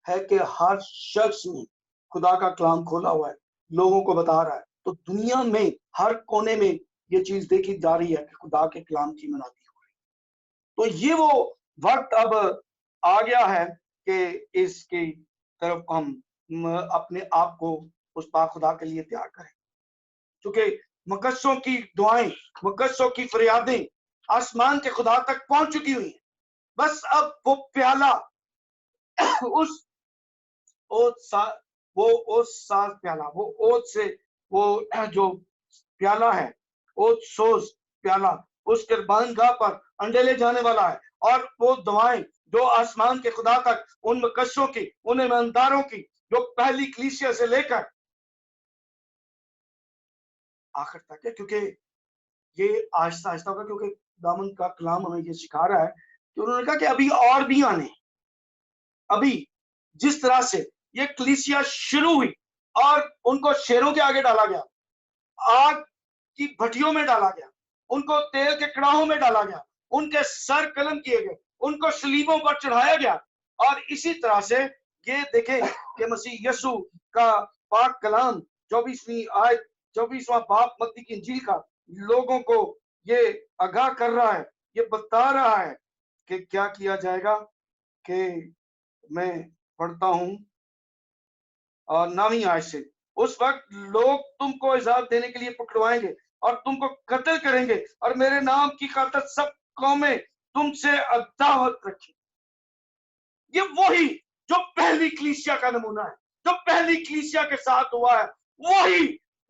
है कि हर शख्स ने खुदा का कलाम खोला हुआ है, लोगों को बता रहा है। तो दुनिया में हर कोने में ये चीज देखी जा रही है कि खुदा के कलाम की मनादी हो रही है। तो ये वो वक्त अब आ गया है कि इसकी तरफ हम अपने आप को उस पाक खुदा के लिए तैयार करें, क्योंकि मुकद्दसों की दुआएं, मुकद्दसों की फरियादें आसमान के खुदा तक पहुंच चुकी हुई हैं। बस अब वो प्याला उस प्याला, वो ओत से, वो जो प्याला है, ओत सोज प्याला उस कुर्बान गाह पर अंडेले जाने वाला है, और वो दुआएं जो आसमान के खुदा तक उन मुकद्दसों की, उन ईमानदारों की जो पहली कलीसिया से लेकर आखिर तक है, क्योंकि ये आहिस्ता आहिस्ता होगा, क्योंकि दामन का कलाम हमें ये सिखा रहा है कि उन्होंने कहा कि अभी और भी आने, अभी जिस तरह से ये कलीसिया शुरू हुई और उनको शेरों के आगे डाला गया, आग की भट्टियों में डाला गया, ان کو تیل کے کڑاہوں میں ڈالا گیا، ان کے سر قلم کیے گئے، ان کو صلیبوں پر چڑھایا گیا. اور اسی طرح سے یہ دیکھیں کہ مسیح یسوع کا پاک کلام 24واں باب متی کی انجیل کا لوگوں کو یہ آگاہ کر رہا ہے، یہ بتا رہا ہے کہ کیا کیا جائے گا. کہ میں پڑھتا ہوں اور 9ویں آیت سے، اس وقت لوگ تم کو عذاب دینے کے لیے پکڑوائیں گے اور تم کو قتل کریں گے، اور میرے نام کی خاطر سب قومیں تم سے عداوت رکھیں. یہ وہی جو پہلی کلیسیا کا نمونہ ہے، جو پہلی کلیسیا کے ساتھ ہوا ہے،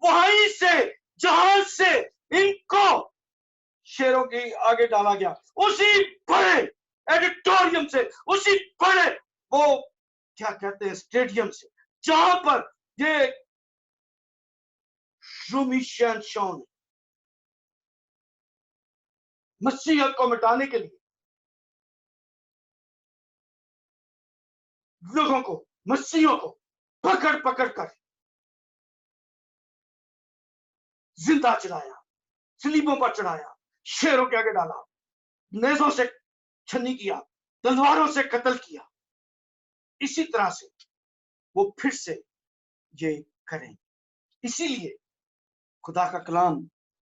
وہیں سے جہاں سے ان کو شیروں کے آگے ڈالا گیا، اسی بڑے ایڈیٹوریم سے، اسی بڑے وہ کیا کہتے ہیں اسٹیڈیم سے، جہاں پر یہ رومی شہنشاہ نے مسیحیت کو مٹانے کے لیے لوگوں کو، مسیحیوں کو پکڑ پکڑ کر زندہ چڑھایا، صلیبوں پر چڑھایا، شیروں کے آگے ڈالا، نیزوں سے چھنی کیا، تلواروں سے قتل کیا. اسی طرح سے وہ پھر سے یہ کریں. اسی لیے خدا کا کلام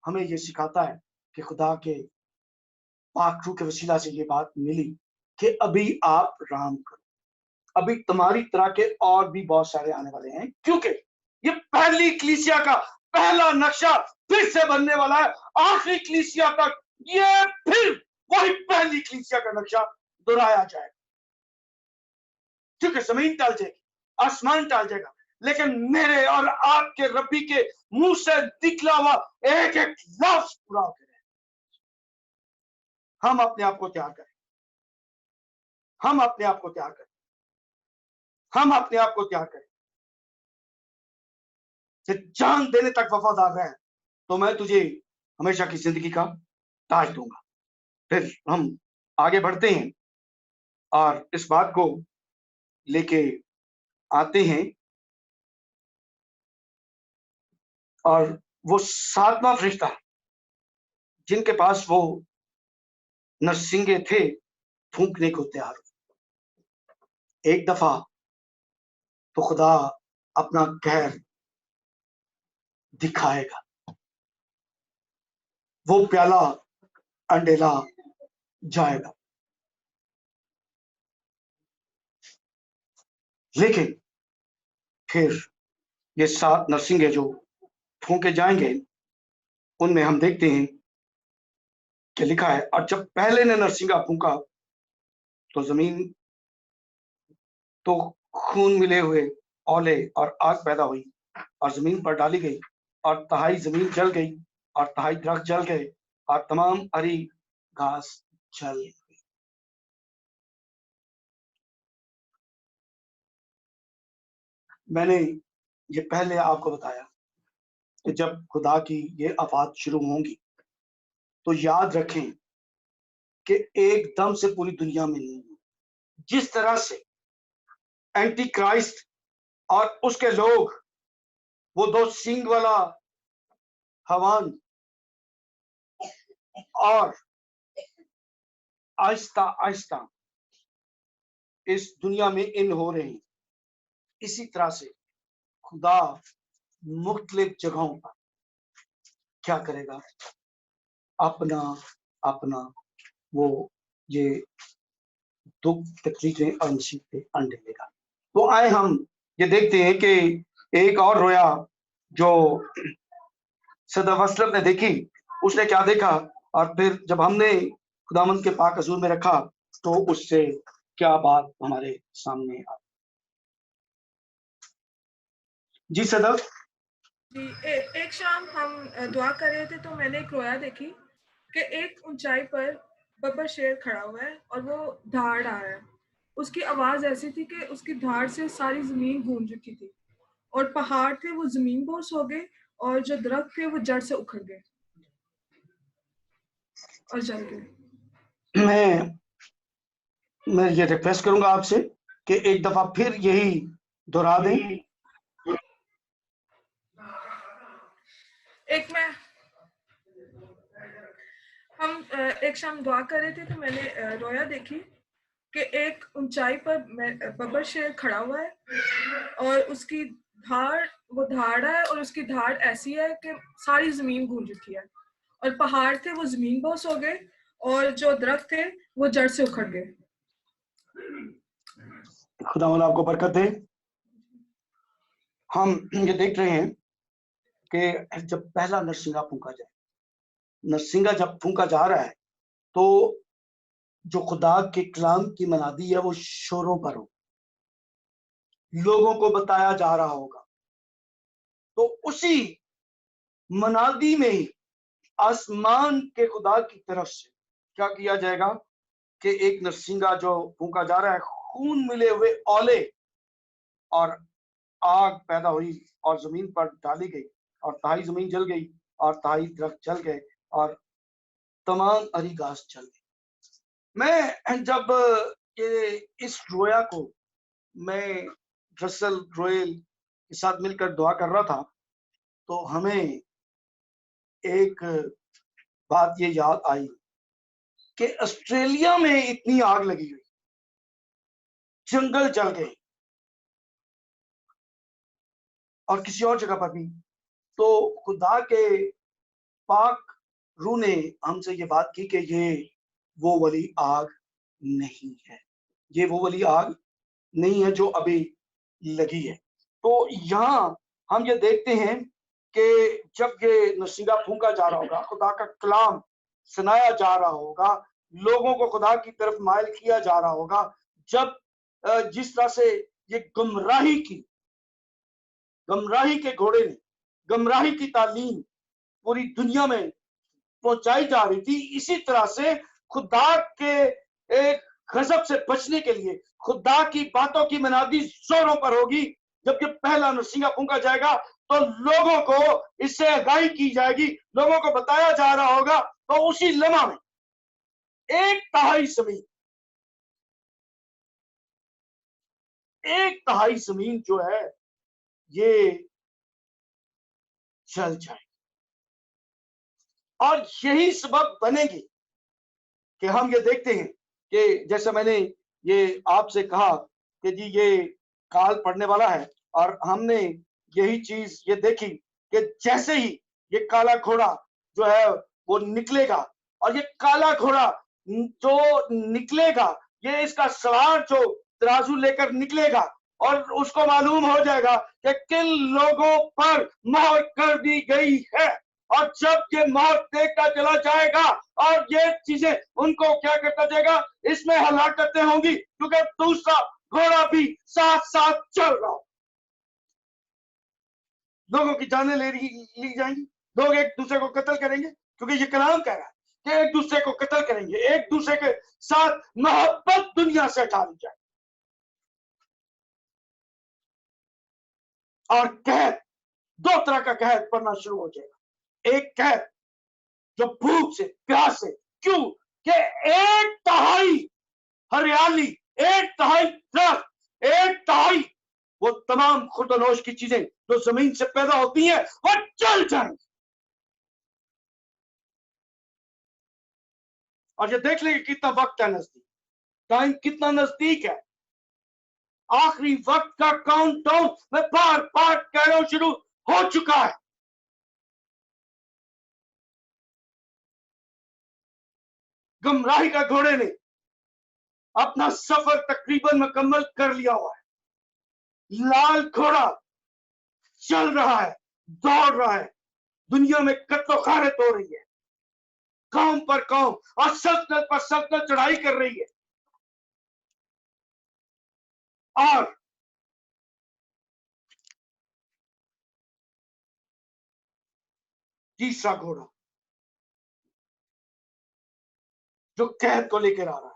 ہمیں یہ سکھاتا ہے کہ خدا کے پاک روح کے وسیلہ سے یہ بات ملی کہ ابھی آپ رام کرو، ابھی تمہاری طرح کے اور بھی بہت سارے آنے والے ہیں، کیونکہ یہ پہلی کلیسیا کا پہلا نقشہ پھر سے بننے والا ہے. آخری کلیسیا تک یہ پھر وہی پہلی کلیسیا کا نقشہ دہرایا جائے گا. کیونکہ زمین ٹل جائے گی، آسمان ٹل جائے گا، لیکن میرے اور آپ کے ربی کے منہ سے نکلا ہوا ایک ایک لفظ پورا ہو کے رہے. ہم اپنے آپ کو تیار کریں، ہم اپنے آپ کو تیار کریں، ہم اپنے آپ کو تیار کریں کہ جان دینے تک وفادار رہیں تو میں تجھے ہمیشہ کی زندگی کا تاج دوں گا. پھر ہم آگے بڑھتے ہیں اور اس بات کو لے کے آتے ہیں، اور وہ 7واں فرشتہ جن کے پاس وہ نرسنگے تھے پھونکنے کو تیار ہوئے. ایک دفعہ تو خدا اپنا قہر دکھائے گا، وہ پیالہ انڈیلا جائے گا، لیکن پھر یہ 7 نرسنگے جو پھونکے جائیں گے ان میں ہم دیکھتے ہیں کہ لکھا ہے، اور جب پہلے نے نرسنگا پھونکا تو زمین تو خون ملے ہوئے اولے اور آگ پیدا ہوئی اور زمین پر ڈالی گئی، اور تہائی زمین جل گئی اور تہائی درخت جل گئے اور تمام ہری گھاس جل گئی. میں نے یہ پہلے آپ کو بتایا کہ جب خدا کی یہ آفات شروع ہوں گی تو یاد رکھیں کہ ایک دم سے پوری دنیا میں نہیں. جس طرح سے اینٹی کرائسٹ اور اس کے لوگ وہ 2 سینگ والا حیوان اور آہستہ آہستہ اس دنیا میں ان ہو رہے ہیں، اسی طرح سے خدا مختلف جگہوں پر کیا کرے گا، اپنا وہ یہ دکھ تکلیفیں اور مصیبتیں انڈے لے گا. تو آئے ہم یہ دیکھتے ہیں کہ ایک اور رویا جو صدف اسلم نے دیکھی، اس نے کیا دیکھا، اور پھر جب ہم نے خداوند کے پاک حضور میں رکھا تو اس سے کیا بات ہمارے سامنے آئی. جی صدف. جی ایک شام ہم دعا کر رہے تھے تو میں نے ایک رویا دیکھی کہ ایک اونچائی پر ببر شیر کھڑا ہوا ہے اور وہ دھاڑ آ رہا ہے. اس کی آواز ایسی تھی کہ اس کی دھاڑ سے ساری زمین گونج چکی تھی، اور پہاڑ تھے وہ زمین بوس ہو گئے، اور جو درخت تھے وہ جڑ سے اکھڑ گئے اور جل گئے. میں یہ ریکویسٹ کروں گا آپ سے کہ ایک دفعہ پھر یہی دہرا دیں. ایک میں हम एक शाम दुआ कर रहे थे तो मैंने रोया देखी कि एक ऊंचाई पर बब्बर शेर खड़ा हुआ है और उसकी वो धाड़ है और उसकी धाड़ ऐसी है कि सारी जमीन गूंज उठी है और पहाड़ थे वो जमीन बोस हो गए और जो दरख्त थे वो जड़ से उखड़ गए। खुदावंद आपको बरकत दे। हम ये देख रहे हैं कि जब पहला नरसिंगा फूंका जाए, नरसिंगा जब फूंका जा रहा है तो जो खुदा के कलाम की मनादी है वो शोरों पर हो, लोगों को बताया जा रहा होगा। तो उसी मनादी में ही आसमान के खुदा की तरफ से क्या किया जाएगा कि एक नरसिंगा जो फूंका जा रहा है, खून मिले हुए ओले और आग पैदा हुई और जमीन पर डाली गई और ताई जमीन जल गई और ताई दरख्त जल गए और तमाम हरी घास जल गई। मैं जब ये इस रोया को मैं रसल रोयल के साथ मिलकर दुआ कर रहा था तो हमें एक बात ये याद आई कि ऑस्ट्रेलिया में इतनी आग लगी हुई, जंगल जल गए और किसी और जगह पर भी, तो खुदा के पाक रूह ने हमसे ये बात की कि ये वो वाली आग नहीं है, ये वो वाली आग नहीं है जो अभी लगी है। तो यहाँ हम ये देखते हैं कि जब ये नरसिंगा फूंका जा रहा होगा, खुदा का कलाम सुनाया जा रहा होगा, लोगों को खुदा की तरफ माइल किया जा रहा होगा, जब जिस तरह से ये गमराही के घोड़े ने गमराही की तालीम पूरी दुनिया में पहुंचाई जा रही थी, इसी तरह से खुदा के एक गजब से बचने के लिए खुदा की बातों की मनादी जोरों पर होगी। जब ये पहला नरसिंगा फूंका जाएगा तो लोगों को इससे आगाही की जाएगी, लोगों को बताया जा रहा होगा। तो उसी लम्हा में एक तिहाई जमीन जो है ये जल जाएगी और यही सबब बनेगी कि हम ये देखते हैं कि जैसे मैंने ये आपसे कहा कि जी ये काल पड़ने वाला है और हमने यही चीज ये देखी कि जैसे ही ये काला घोड़ा जो है वो निकलेगा और ये काला घोड़ा जो निकलेगा, ये इसका सवार जो तराजू लेकर निकलेगा और उसको मालूम हो जाएगा कि किन लोगों पर मोहर कर दी गई है। और जब ये मोहर देखता चला जाएगा और ये चीजें उनको क्या करता जाएगा, इसमें हलाकतें होंगी क्योंकि दूसरा घोड़ा भी साथ साथ चल रहा हो। लोगों की जानें ली जाएंगी, लोग एक दूसरे को कत्ल करेंगे क्योंकि ये कलाम कह रहा है कि एक दूसरे को कत्ल करेंगे, एक दूसरे के साथ मोहब्बत दुनिया से हटा ली जाए। और कहत, दो तरह का कहत पड़ना शुरू हो जाएगा। एक कहत जो भूख से प्यास से, क्यों कि एक तिहाई हरियाली, एक तिहाई दरख्त, एक तिहाई वो तमाम खुर्दनोश की चीजें जो जमीन से पैदा होती हैं वो जल जाएंगी। और ये देख लेंगे कितना वक्त है नजदीक, टाइम कितना नजदीक है, आखिरी वक्त का काउंट डाउन मैं बार बार कह रहा हूं शुरू हो चुका है। गुमराही का घोड़े ने अपना सफर तकरीबन मुकम्मल कर लिया हुआ है, लाल घोड़ा चल रहा है, दौड़ रहा है, दुनिया में कत्लो खारत हो रही है, कौम पर कौम और सल्तनत पर सल्तनत चढ़ाई कर रही है। और तीसरा घोड़ा जो कैद को लेकर आ रहा है,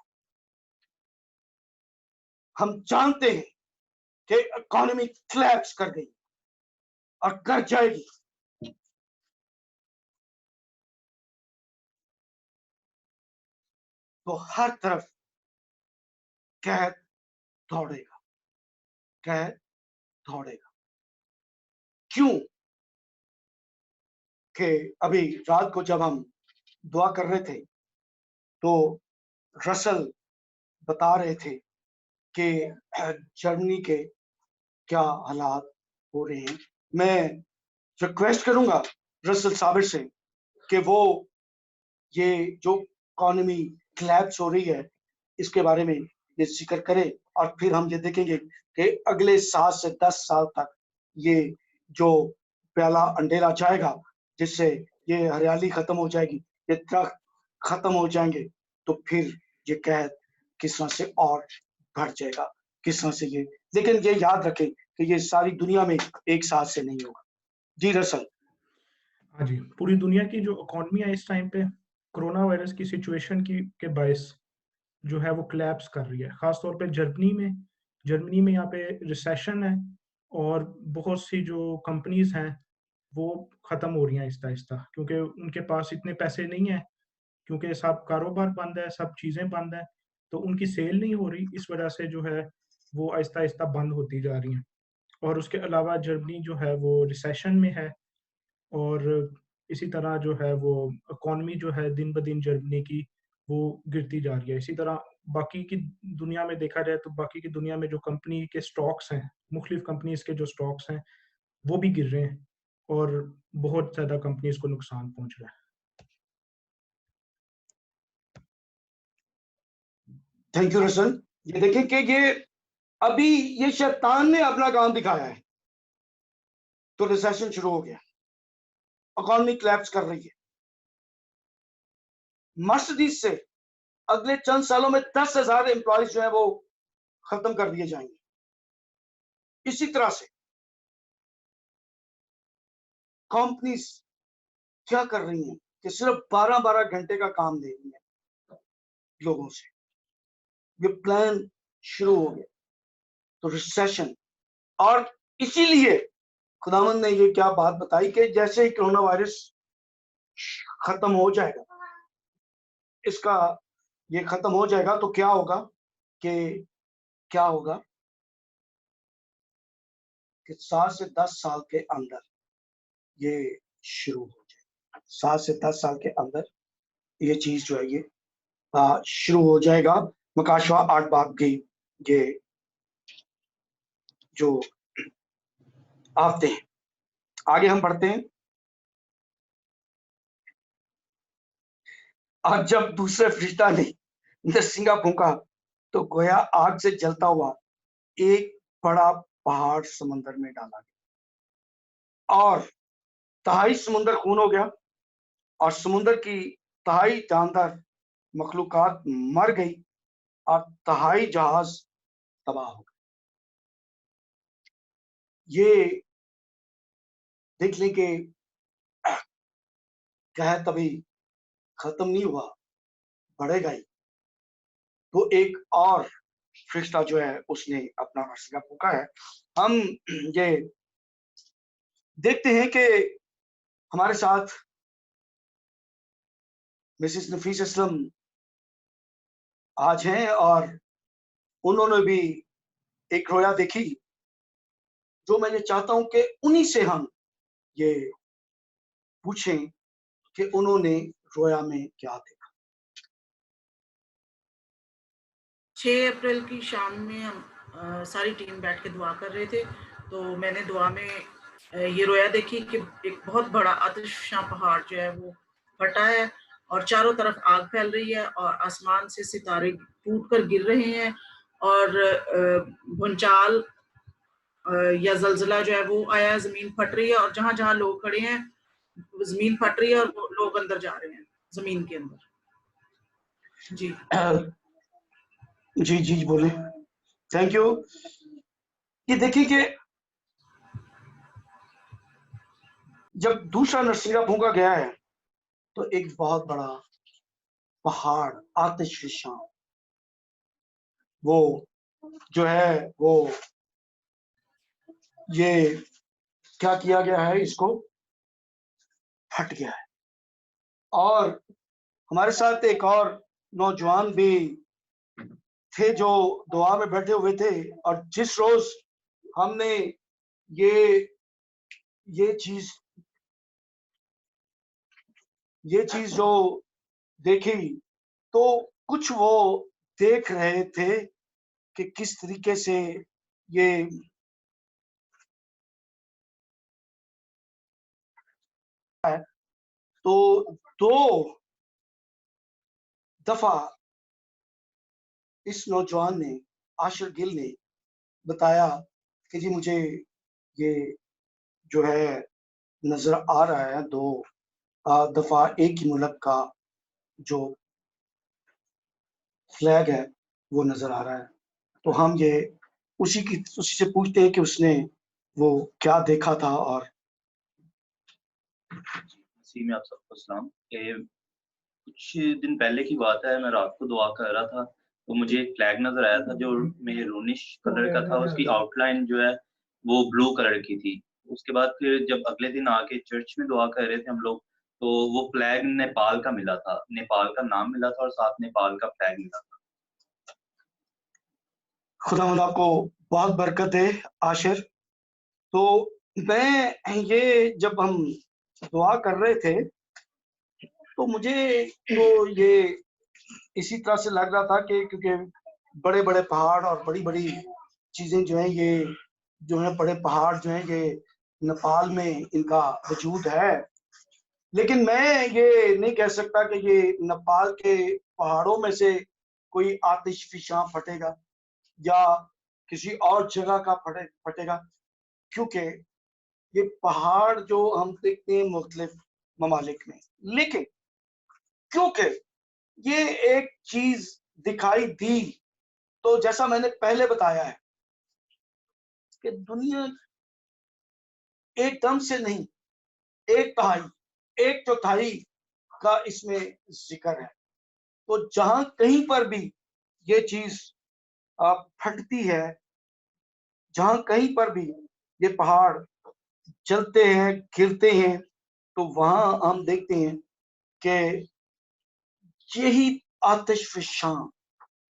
हम जानते हैं कि इकोनॉमी क्लैप्स कर गई और कर जाएगी। तो हर तरफ कैद दौड़ेगा, कैद दौड़ेगा। क्यों कि अभी रात को जब हम दुआ कर रहे थे تو رسل بتا رہے تھے کہ جرمنی کے کیا حالات ہو رہے ہیں. میں ریکویسٹ کروں گا رسل صابر سے کہ وہ یہ جو اکانومی کلیپس ہو رہی ہے اس کے بارے میں یہ ذکر کرے, اور پھر ہم یہ دیکھیں گے کہ اگلے 7 سے 10 سال تک یہ جو پیالہ انڈیلا جائے گا, جس سے یہ ہریالی ختم ہو جائے گی, یہ درخت ختم ہو جائیں گے, تو پھر یہ قحط کس طرح سے اور بڑھ جائے گا, کس طرح سے یہ. لیکن یہ یاد رکھیں کہ یہ ساری دنیا میں ایک ساتھ سے نہیں ہوگا. جی رسل. ہاں جی, پوری دنیا کی جو اکانومی ہے اس ٹائم پہ کرونا وائرس کی سچویشن کے باعث جو ہے وہ کلیپس کر رہی ہے, خاص طور پہ جرمنی میں یہاں پہ ریسیشن ہے, اور بہت سی جو کمپنیز ہیں وہ ختم ہو رہی ہیں آہستہ آہستہ, کیونکہ ان کے پاس اتنے پیسے نہیں ہیں, کیونکہ سب کاروبار بند ہے, سب چیزیں بند ہیں, تو ان کی سیل نہیں ہو رہی, اس وجہ سے جو ہے وہ آہستہ آہستہ بند ہوتی جا رہی ہیں. اور اس کے علاوہ جرمنی جو ہے وہ ریسیشن میں ہے, اور اسی طرح جو ہے وہ اکانومی جو ہے دن بدن جرمنی کی وہ گرتی جا رہی ہے. اسی طرح باقی کی دنیا میں دیکھا جائے تو باقی کی دنیا میں جو کمپنی کے سٹاکس ہیں, مختلف کمپنیز کے جو سٹاکس ہیں وہ بھی گر رہے ہیں, اور بہت زیادہ کمپنیز کو نقصان پہنچ رہا ہے. تھینک یو رسل. یہ دیکھیں کہ یہ ابھی یہ شیطان نے اپنا کام دکھایا ہے, تو ریسیشن شروع ہو گیا, اکانومی کلیپس کر رہی ہے. مرسڈیز سے اگلے چند سالوں میں 10,000 امپلائیز جو ہیں وہ ختم کر دیے جائیں گے. اسی طرح سے کمپنیز کیا کر رہی ہیں کہ صرف 12 گھنٹے کا کام دے رہی ہیں لوگوں سے. یہ پلان شروع ہو گیا, تو ریسیشن. اور اسی لیے خداوند نے یہ کیا بات بتائی کہ جیسے ہی کرونا وائرس ختم ہو جائے گا, اس کا یہ ختم ہو جائے گا, تو کیا ہوگا کہ 7 سے 10 سال کے اندر یہ شروع ہو جائے گا. 7 سے 10 سال کے اندر یہ چیز جو ہے یہ شروع ہو جائے گا. مکاشوہ 8 باب کی یہ جو آفتے ہیں. آگے ہم پڑھتے ہیں. اور جب دوسرے فرشتہ نے سنگا پھونکا تو گویا آگ سے جلتا ہوا ایک بڑا پہاڑ سمندر میں ڈالا گیا, اور 3/4 سمندر خون ہو گیا, اور سمندر کی 3/4 جاندار مخلوقات مر گئی, اور 3/4 جہاز تباہ ہو گئے. یہ دیکھ لیں کہ قحط ابھی ختم نہیں ہوا, بڑھے گا ہی. تو ایک اور فرشتہ جو ہے اس نے اپنا سنگا پھونکا ہے. ہم یہ دیکھتے ہیں کہ ہمارے ساتھ مسز نفیس اسلم آج ہیں, اور انہوں نے بھی ایک رویا دیکھی, جو میں یہ چاہتا ہوں کہ انہی سے ہم یہ پوچھیں کہ انہوں نے رویا میں کیا دیکھا. 6 اپریل کی شام میں ہم ساری ٹیم بیٹھ کے دعا کر رہے تھے, تو میں نے دعا میں یہ رویا دیکھی کہ ایک بہت بڑا آتشفشاں پہاڑ جو ہے وہ پھٹا ہے, اور چاروں طرف آگ پھیل رہی ہے, اور آسمان سے ستارے ٹوٹ کر گر رہے ہیں, اور بھونچال یا زلزلہ جو ہے وہ آیا, زمین پھٹ رہی ہے, اور جہاں جہاں لوگ کھڑے ہیں زمین پھٹ رہی ہے, اور لوگ اندر جا رہے ہیں زمین کے اندر. جی بولیں. Thank you. یہ دیکھیں کہ جب دوسرا نرسنگا پھونکا گیا ہے تو ایک بہت بڑا پہاڑ آتش فشاں وہ جو ہے وہ یہ کیا کیا گیا ہے, اس کو پھٹ گیا ہے. اور ہمارے ساتھ ایک اور نوجوان بھی تھے جو دعا میں بیٹھے ہوئے تھے, اور جس روز ہم نے یہ چیز جو دیکھی تو کچھ وہ دیکھ رہے تھے کہ کس طریقے سے یہ تو 2 دفعہ اس نوجوان نے عاشر گل نے بتایا کہ جی مجھے یہ جو ہے نظر آ رہا ہے 2 دفعہ ایک ہی ملک کا جو فلیگ ہے وہ نظر آ رہا ہے. تو ہم یہ اسی سے پوچھتے ہیں کہ اس نے وہ کیا دیکھا تھا. اور مسیح میں آپ سب کو سلام. کچھ دن پہلے کی بات ہے، میں رات کو دعا کر رہا تھا تو مجھے ایک فلیگ نظر آیا تھا جو میرونش کلر کا تھا. اس کی آؤٹ لائن جو ہے وہ بلو کلر کی تھی. اس کے بعد پھر جب اگلے دن آ کے چرچ میں دعا کر رہے تھے ہم لوگ، تو وہ فلیگ نیپال کا ملا تھا، نیپال کا نام ملا تھا اور ساتھ نیپال کا فلیگ ملا تھا. خدا مند آپ کو بہت برکت دے عاشر. تو میں یہ جب ہم دعا کر رہے تھے تو مجھے تو یہ اسی طرح سے لگ رہا تھا کہ کیونکہ بڑے بڑے پہاڑ اور بڑی بڑی چیزیں جو ہیں، یہ جو ہیں بڑے پہاڑ جو ہیں یہ نیپال میں ان کا وجود ہے. لیکن میں یہ نہیں کہہ سکتا کہ یہ نیپال کے پہاڑوں میں سے کوئی آتش فشاں پھٹے گا یا کسی اور جگہ کا پھٹے گا، کیونکہ یہ پہاڑ جو ہم دیکھتے ہیں مختلف ممالک میں. لیکن کیونکہ یہ ایک چیز دکھائی دی، تو جیسا میں نے پہلے بتایا ہے کہ دنیا ایک دم سے نہیں، ایک چوتھائی کا اس میں ذکر ہے. تو جہاں کہیں پر بھی یہ چیز پھٹتی ہے، جہاں کہیں پر بھی یہ پہاڑ جلتے ہیں گرتے ہیں، تو وہاں ہم دیکھتے ہیں کہ یہی آتش فشاں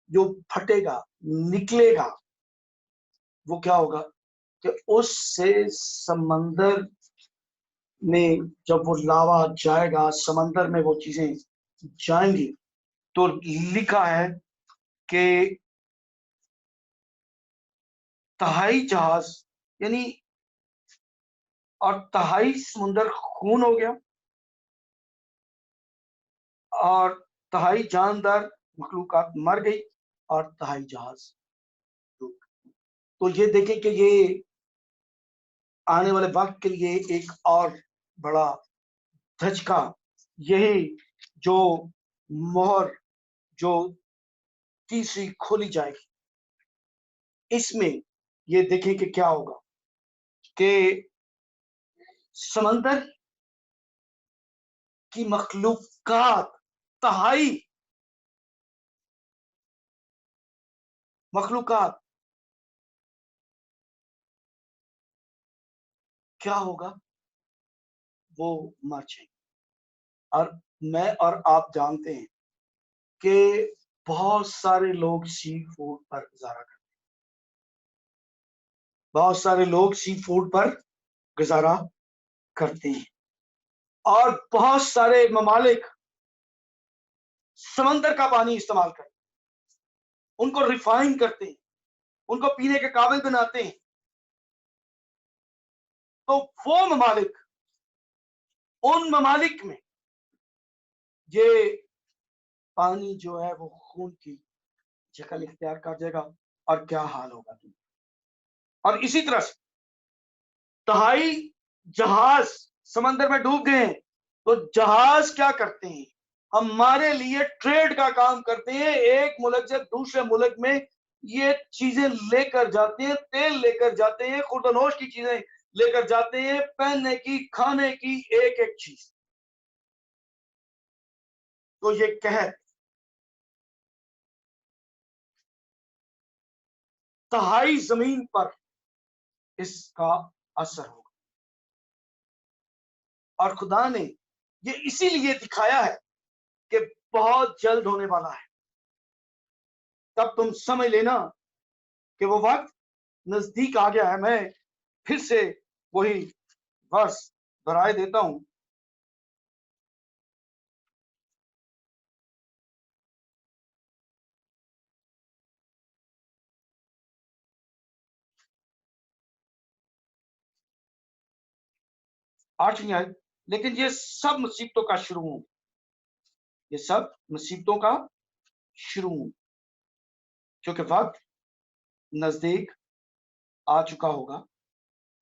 جو پھٹے گا نکلے گا، وہ کیا ہوگا کہ اس سے سمندر میں جب وہ لاوا جائے گا، سمندر میں وہ چیزیں جائیں گی. تو لکھا ہے کہ تہائی جہاز یعنی اور تہائی سمندر خون ہو گیا اور تہائی جاندار مخلوقات مر گئی اور تہائی جہاز. تو یہ دیکھیں کہ یہ آنے والے وقت کے لیے ایک اور بڑا دھچکا، یہی جو مہر جو تیسری کھولی جائے گی، اس میں یہ دیکھیں کہ کیا ہوگا کہ سمندر کی مخلوقات، تہائی مخلوقات کیا ہوگا، وہ مر جائیں گے. اور میں اور آپ جانتے ہیں کہ بہت سارے لوگ سی فوڈ پر گزارا کرتے ہیں، بہت سارے لوگ سی فوڈ پر گزارا کرتے ہیں، اور بہت سارے ممالک سمندر کا پانی استعمال کرتے ہیں، ان کو ریفائن کرتے ہیں، ان کو پینے کے قابل بناتے ہیں. تو وہ ممالک، ان ممالک میں یہ پانی جو ہے وہ خون کی شکل اختیار کر جائے گا اور کیا حال ہوگا. اور اسی طرح سے تہائی جہاز سمندر میں ڈوب گئے ہیں، تو جہاز کیا کرتے ہیں، ہمارے لیے ٹریڈ کا کام کرتے ہیں. ایک ملک سے دوسرے ملک میں یہ چیزیں لے کر جاتے ہیں، تیل لے کر جاتے ہیں، خوردنوش کی چیزیں لے کر جاتے ہیں، پہننے کی، کھانے کی، ایک ایک چیز. تو یہ قحط تہائی زمین پر اس کا اثر ہوگا. اور خدا نے یہ اسی لیے دکھایا ہے کہ بہت جلد ہونے والا ہے. تب تم سمجھ لینا کہ وہ وقت نزدیک آ گیا ہے. میں پھر سے وہی ورس دہرائے دیتا ہوں 8वीं आयत, लेकिन ये सब मुसीबतों का शुरू हो, ये सब मुसीबतों का शुरू हो, क्योंकि वक्त नजदीक आ चुका होगा,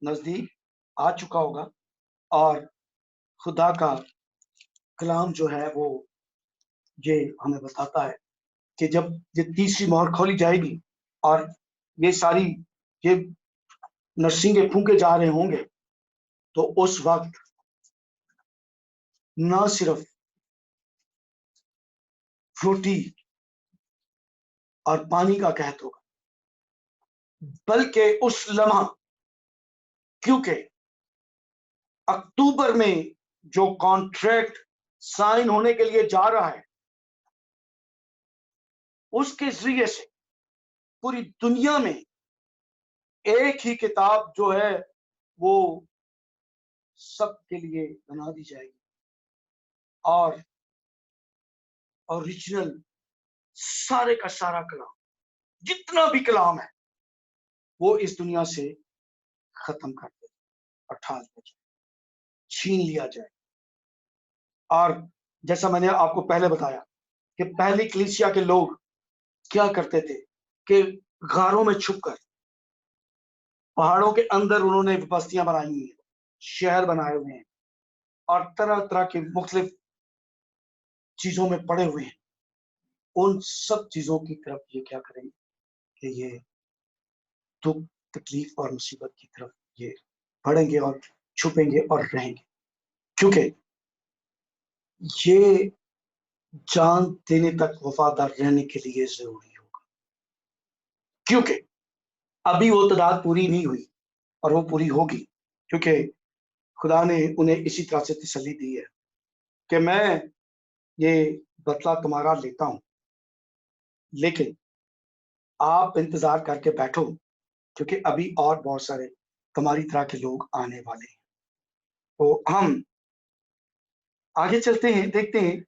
नजदीक आ चुका होगा। और खुदा का कलाम जो है वो ये हमें बताता है कि जब ये तीसरी मोहर खोली जाएगी और ये सारी ये नरसिंगे फूंके जा रहे होंगे, तो उस वक्त ना सिर्फ रोटी और पानी का कहत होगा, बल्कि उस लम्हा, क्योंकि अक्टूबर में जो कॉन्ट्रैक्ट साइन होने के लिए जा रहा है, उसके जरिए से पूरी दुनिया में एक ही किताब जो है वो सबके लिए बना दी जाएगी, और ओरिजिनल सारे का सारा कलाम, जितना भी कलाम है, वो इस दुनिया से खत्म कर दे, अर्थात छीन लिया जाए। और जैसा मैंने आपको पहले बताया कि पहली कलीसिया के लोग क्या करते थे कि गारों में छुपकर, पहाड़ों के अंदर उन्होंने बस्तियां बनाई हुई हैं, शहर बनाए हुए हैं, और तरह तरह की मुख्तलिफ चीजों में पड़े हुए हैं। उन सब चीजों की तरफ ये क्या करेंगे कि ये दुख, तकलीफ और मुसीबत की तरफ ये बढ़ेंगे और छुपेंगे और रहेंगे, क्योंकि ये जान देने तक वफादार रहने के लिए जरूरी होगा, क्योंकि अभी वो तादाद पूरी नहीं हुई और वो पूरी होगी, क्योंकि खुदा ने उन्हें इसी तरह से तसल्ली दी है कि मैं ये बदला तुम्हारा लेता हूं, लेकिन आप इंतजार करके बैठो, क्योंकि अभी और बहुत सारे तुम्हारी तरह के लोग आने वाले हैं। तो हम आगे चलते हैं, देखते हैं।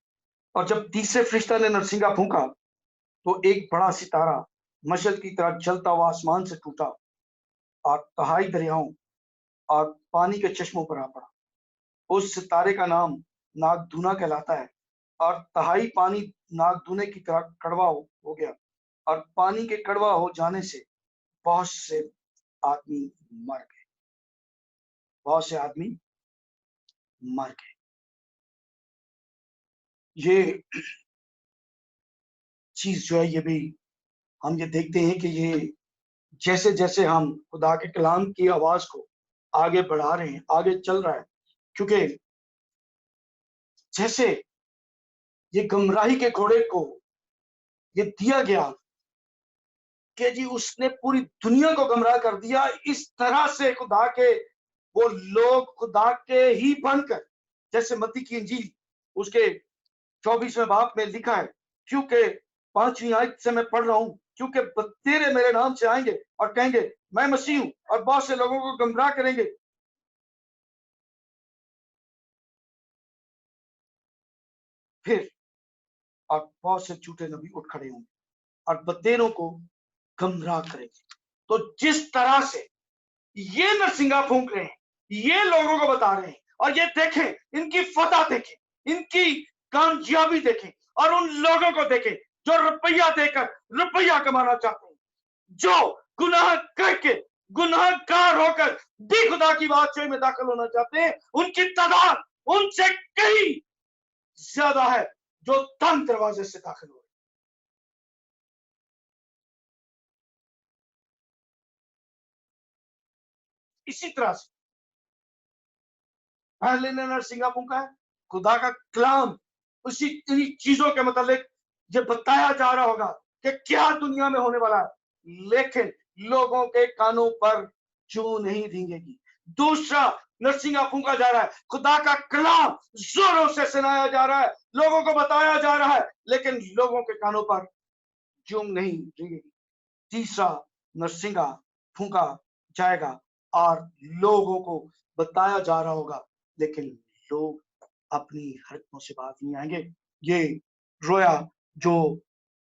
और जब तीसरे फरिश्ता ने नरसिंगा फूंका, तो एक बड़ा सितारा मशल की तरह जलता हुआ आसमान से टूटा और तहाई दरियाओं और पानी के चश्मों पर आ पड़ा। उस सितारे का नाम नागधुना कहलाता है, और तहाई पानी नागधुने की तरह कड़वा हो गया, और पानी के कड़वा हो जाने से बहुत से आदमी मर गए, बहुत से आदमी मर गए। ये चीज जो है, ये भी हम ये देखते हैं कि ये जैसे जैसे हम खुदा के कलाम की आवाज को आगे बढ़ा रहे हैं, आगे चल रहा है, क्योंकि जैसे ये गुमराही के घोड़े को ये दिया गया कि जी उसने पूरी दुनिया को गुमराह कर दिया, इस तरह से खुदा के वो लोग खुदा के ही बनकर, जैसे मत्ती की इंजील उसके 24वें बाब में लिखा है, क्योंकि 5वीं आयत से मैं पढ़ रहा हूं, क्योंकि बतेरे मेरे नाम से आएंगे और कहेंगे मैं मसीह हूं, और बहुत से लोगों को गुमराह करेंगे। फिर और बहुत से झूठे नबी उठ खड़े होंगे और बतेरों को गुमराह करेंगे। तो जिस तरह से ये नरसिंगा फूंक रहे हैं, ये लोगों को बता रहे हैं, और ये देखें, इनकी फतह देखें, इनकी कामयाबी देखें, और उन लोगों को देखें जो रुपया देकर रुपया कमाना चाहते हैं, जो गुनाह करके गुनाहगार होकर भी खुदा की बादशाही में दाखिल होना चाहते हैं, उनकी तादाद उनसे कहीं ज्यादा है जो तंग दरवाजे से दाखिल हो रहे। इसी तरह से पहले ने नरसिंगा फूंका है, खुदा का कलाम उसी इन्हीं चीजों के मतलब ये बताया जा रहा होगा कि क्या दुनिया में होने वाला है, लेकिन लोगों के कानों पर जू नहीं धींगेगी। दूसरा नरसिंगा फूंका जा रहा है, खुदा का कलाम जोरों से सुनाया जा रहा है, लोगों को बताया जा रहा है, लेकिन लोगों के कानों पर जूम नहीं धींगेगी। तीसरा नरसिंगा फूंका जाएगा और लोगों को बताया जा रहा होगा, लेकिन लोग अपनी हरकतों से बात नहीं आएंगे। ये रोया जो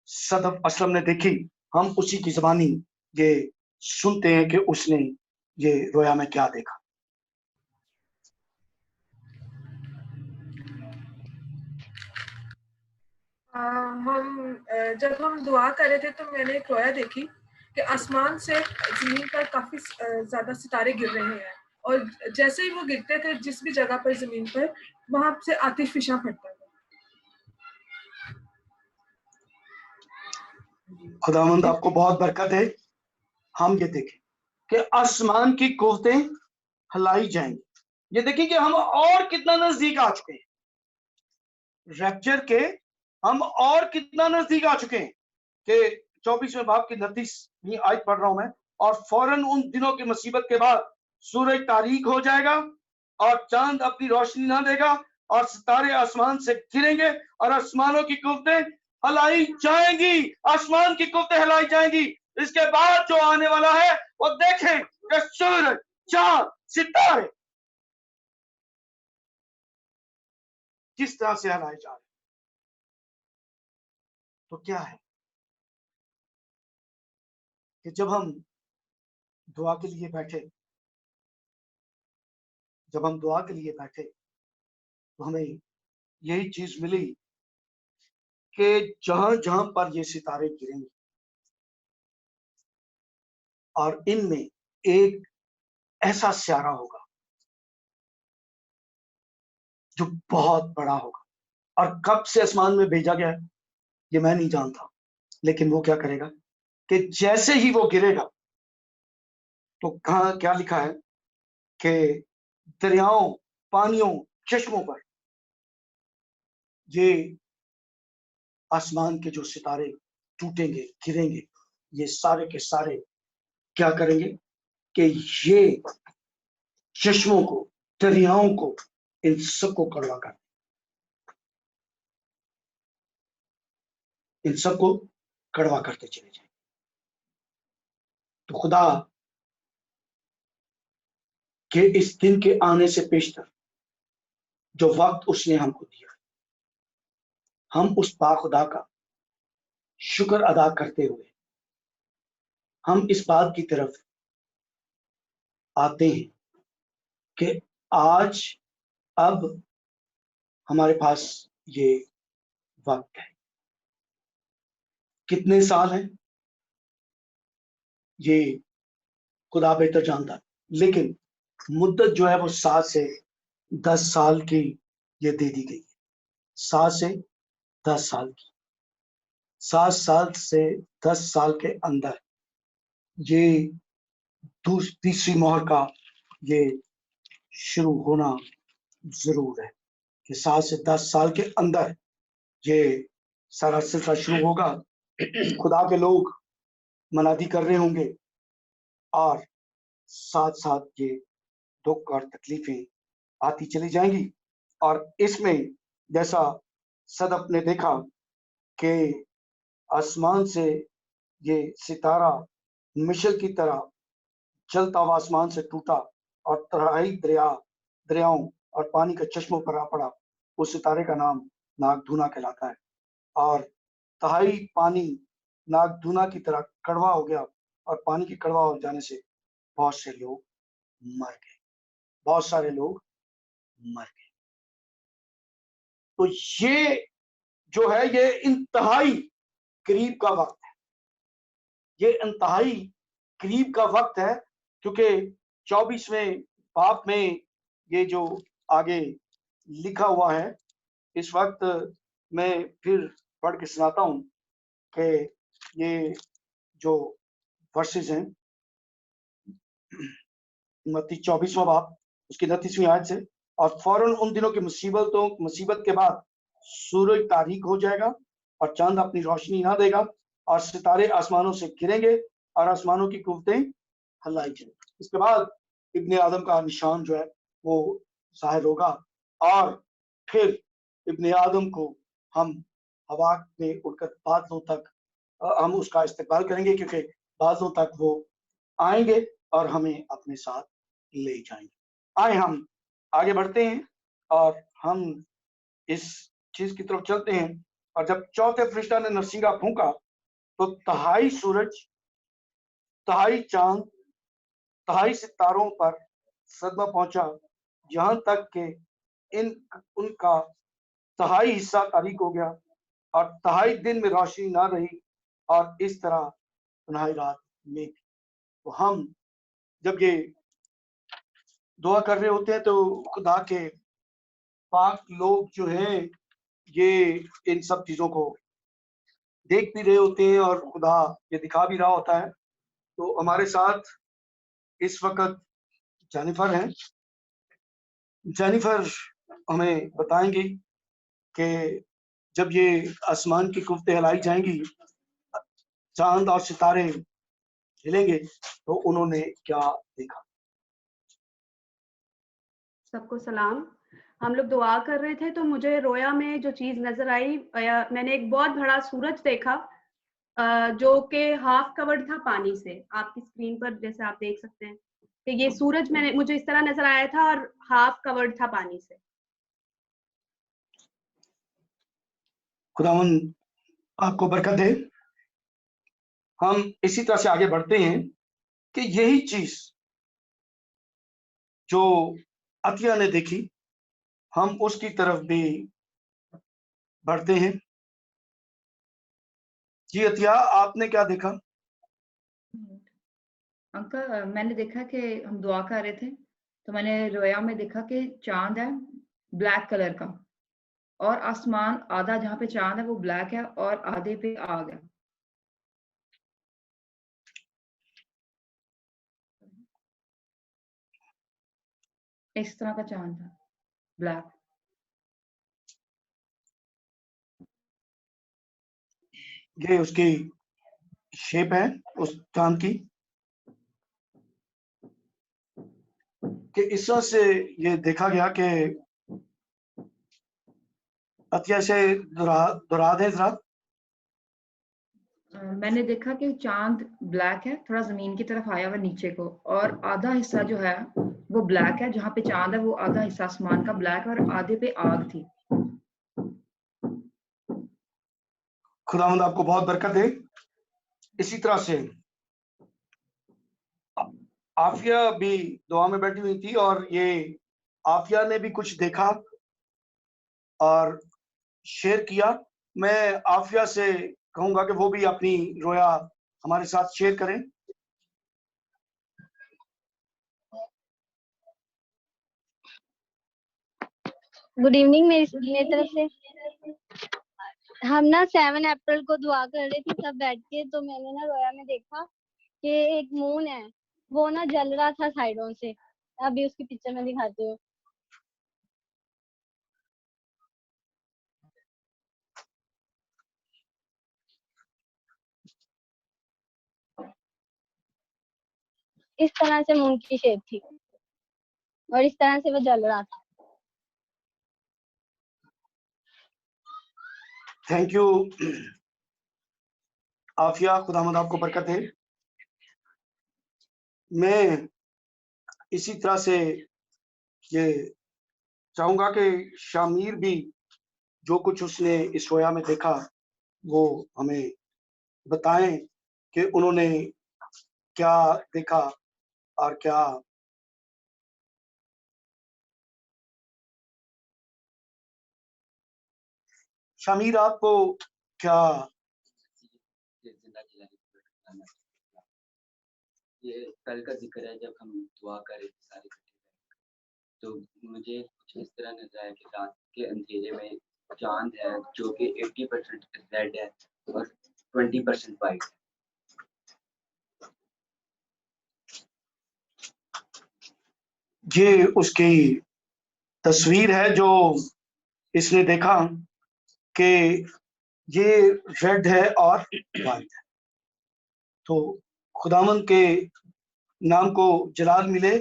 सदफ असलम ने देखी, हम उसी की ज़बानी ये सुनते हैं कि उसने ये रोया में क्या देखा। जब हम दुआ कर रहे थे तो मैंने एक रोया देखी कि आसमान से जमीन पर काफी ज्यादा सितारे गिर रहे हैं, और जैसे ही वो गिरते थे जिस भी जगह पर जमीन पर, वहां से आतिशफिशा फटता था। खुदावंद आपको बहुत बरकत है। हम ये देखें कि आसमान की कुव्वतें हिलाई जाएंगी। ये देखें कि हम और कितना नजदीक आ चुके हैं रैप्चर के, हम और कितना नजदीक आ चुके हैं कि 24वें बाब की 29वीं आयत पढ़ रहा हूं मैं, और फौरन उन दिनों की मुसीबत के बाद सूरज तारीक हो जाएगा और चांद अपनी रोशनी ना देगा और सितारे आसमान से गिरेंगे और आसमानों की कुव्वतें हिलाई जाएंगी, आसमान की कुव्वतें हिलाई जाएंगी। इसके बाद जो आने वाला है वो देखें कि सूरज, चांद, सितारे किस तरह से हिलाए जा रहे हैं। तो क्या है कि जब हम दुआ के लिए बैठे, जब हम दुआ के लिए बैठे तो हमें यही चीज मिली कि जहां जहां पर ये सितारे गिरेंगे और इनमें एक ऐसा सितारा होगा जो बहुत बड़ा होगा, और कब से आसमान में भेजा गया है ये मैं नहीं जानता, लेकिन वो क्या करेगा कि जैसे ही वो गिरेगा तो कहां क्या लिखा है कि दरियाओं, पानियों, चश्मों पर ये आसमान के जो सितारे टूटेंगे, गिरेंगे, ये सारे के सारे क्या करेंगे कि ये चश्मों को, दरियाओं को, इन सबको कड़वा कर, इन सबको कड़वा करते चले जाए। तो खुदा के इस दिन के आने से पेशतर जो वक्त उसने हमको दिया, हम उस खुदा का शुक्र अदा करते हुए हम इस बात की तरफ आते हैं कि आज अब हमारे पास ये वक्त है। कितने साल हैं ये खुदा बेहतर जानता है, लेकिन मुद्दत जो है वो 7 से 10 साल की ये दे दी गई है। 7 से 10 साल की, 7 साल से 10 साल के अंदर ये तीसरी मोहर का ये शुरू होना जरूर है कि 7 से 10 साल के अंदर ये सारा सिलसिला शुरू होगा। खुदा के लोग मनादी कर रहे होंगे और साथ साथ ये दुख और तकलीफें आती चली जाएंगी। और इसमें जैसा सदफ ने देखा कि आसमान से ये सितारा मिशल की तरह जलता हुआ आसमान से टूटा और तराई दरियाओं और पानी के चश्मों पर आ पड़ा। उस सितारे का नाम नागधूना कहलाता है, और तहाई पानी नागधूना की तरह कड़वा हो गया और पानी की कड़वा हो जाने से बहुत से लोग मर गए, बहुत सारे लोग मर गए। तो ये जो है ये इंतहाई करीब का वक्त है, ये इंतहाई करीब का वक्त है, क्योंकि 24वें बाब में ये जो आगे लिखा हुआ है, इस वक्त मैं फिर पढ़ के सुनाता हूं कि ये जो वर्सेस हैं मत्ती 24वां बाब उसकी 29वीं आयत से, और फौरन उन दिनों की मुसीबत के बाद सूरज तारीक हो जाएगा और चांद अपनी रोशनी ना देगा और सितारे आसमानों से गिरेंगे और आसमानों की कुव्वतें हिलाई जाएंगी। इसके बाद इब्ने आदम का निशान जो है वो जाहिर होगा, और फिर इब्ने आदम को हम हवा में उड़कर बादलों तक हम उसका इस्तेमाल करेंगे, क्योंकि बादलों तक वो आएंगे और हमें अपने साथ ले जाएंगे। आए हम आगे बढ़ते हैं और हम इस चीज की तरफ चलते हैं। और जब चौथे फरिश्ता ने नरसिंगा फूंका तो तहाई सूरज, तहाई चांद, तहाई सितारों पर सदमा पहुंचा, यहां तक कि उनका तहाई हिस्सा तारीक हो गया اور तहाई दिन में रोशनी ना रही और इस तरह तन्हाई रात में भी। तो हम जब ये दुआ कर रहे होते हैं तो खुदा के पाक लोग जो हैं ये इन सब चीजों को देख भी रहे होते हैं और खुदा ये दिखा भी रहा होता है। तो हमारे साथ इस वक्त जेनिफर हैं। जेनिफर हमें बताएंगी कि जब ये आसमान की कुफ्ते हिलाई जाएंगी, चांद और सितारे हिलेंगे, तो उन्होंने क्या देखा। सबको सलाम। हम लोग दुआ कर रहे थे तो मुझे रोया में जो चीज नजर आई, मैंने एक बहुत बड़ा सूरज देखा जो कि हाफ कवर्ड था पानी से। आपकी स्क्रीन पर जैसे आप देख सकते हैं कि ये सूरज मुझे इस तरह नजर आया था और हाफ कवर्ड था पानी से। खुदावन आपको बरकत दे। हम इसी तरह से आगे बढ़ते हैं कि यही चीज जो अतिया ने देखी, हम उसकी तरफ भी बढ़ते हैं। जी अतिया, आपने क्या देखा। अंकल, मैंने देखा कि हम दुआ कर रहे थे तो मैंने रोया में देखा कि चांद है ब्लैक कलर का, और आसमान आधा जहाँ पे चांद है वो ब्लैक है और आधे पे आग है। इस तरह का चांद था, ब्लैक। ये उसकी शेप है उस चांद की कि इस तरह से ये देखा गया कि अतिया से दोहरा दें जरा। मैंने देखा कि चांद ब्लैक है, थोड़ा जमीन की तरफ आया हुआ नीचे को, और आधा हिस्सा जो है वो ब्लैक है, जहाँ पे चांद है वो आधा हिस्सा आसमान का ब्लैक है और आधे पे आग थी। खुदावंद आपको बहुत बरकत दे। इसी तरह से आफिया भी दुआ में बैठी हुई थी और ये आफिया ने भी कुछ देखा और शेयर किया। मैं आफिया से कहूंगा कि वो भी अपनी रोया हमारे साथ शेयर करें। गुड इवनिंग मेरी तरफ से। हम ना 7 अप्रैल को दुआ कर रहे थे सब बैठ के, तो मैंने ना रोया में देखा कि एक मून है वो ना जल रहा था साइडों से। अभी उसकी पिक्चर में दिखाती हूँ। इस तरह से मून की शेप थी और इस तरह से वो जल रहा था। थैंक यू आफिया, खुदावंद आपको बरकत दे। मैं इसी तरह से ये चाहूंगा कि शामीर भी जो कुछ उसने इस रोया में देखा वो हमें बताएं कि उन्होंने क्या देखा और क्या। शामीर, आपको क्या। ये कल का जिक्र है जब हम दुआ कर रहे थे सारे इकट्ठे, तो मुझे कुछ इस तरह नजर आया कि रात के अंधेरे में चांद है जो कि 80% रेड है और 20% वाइट है। ये उसकी तस्वीर है जो इसने देखा कि ये रेड है और वाइट है। तो खुदावंद के नाम को जलाल मिले।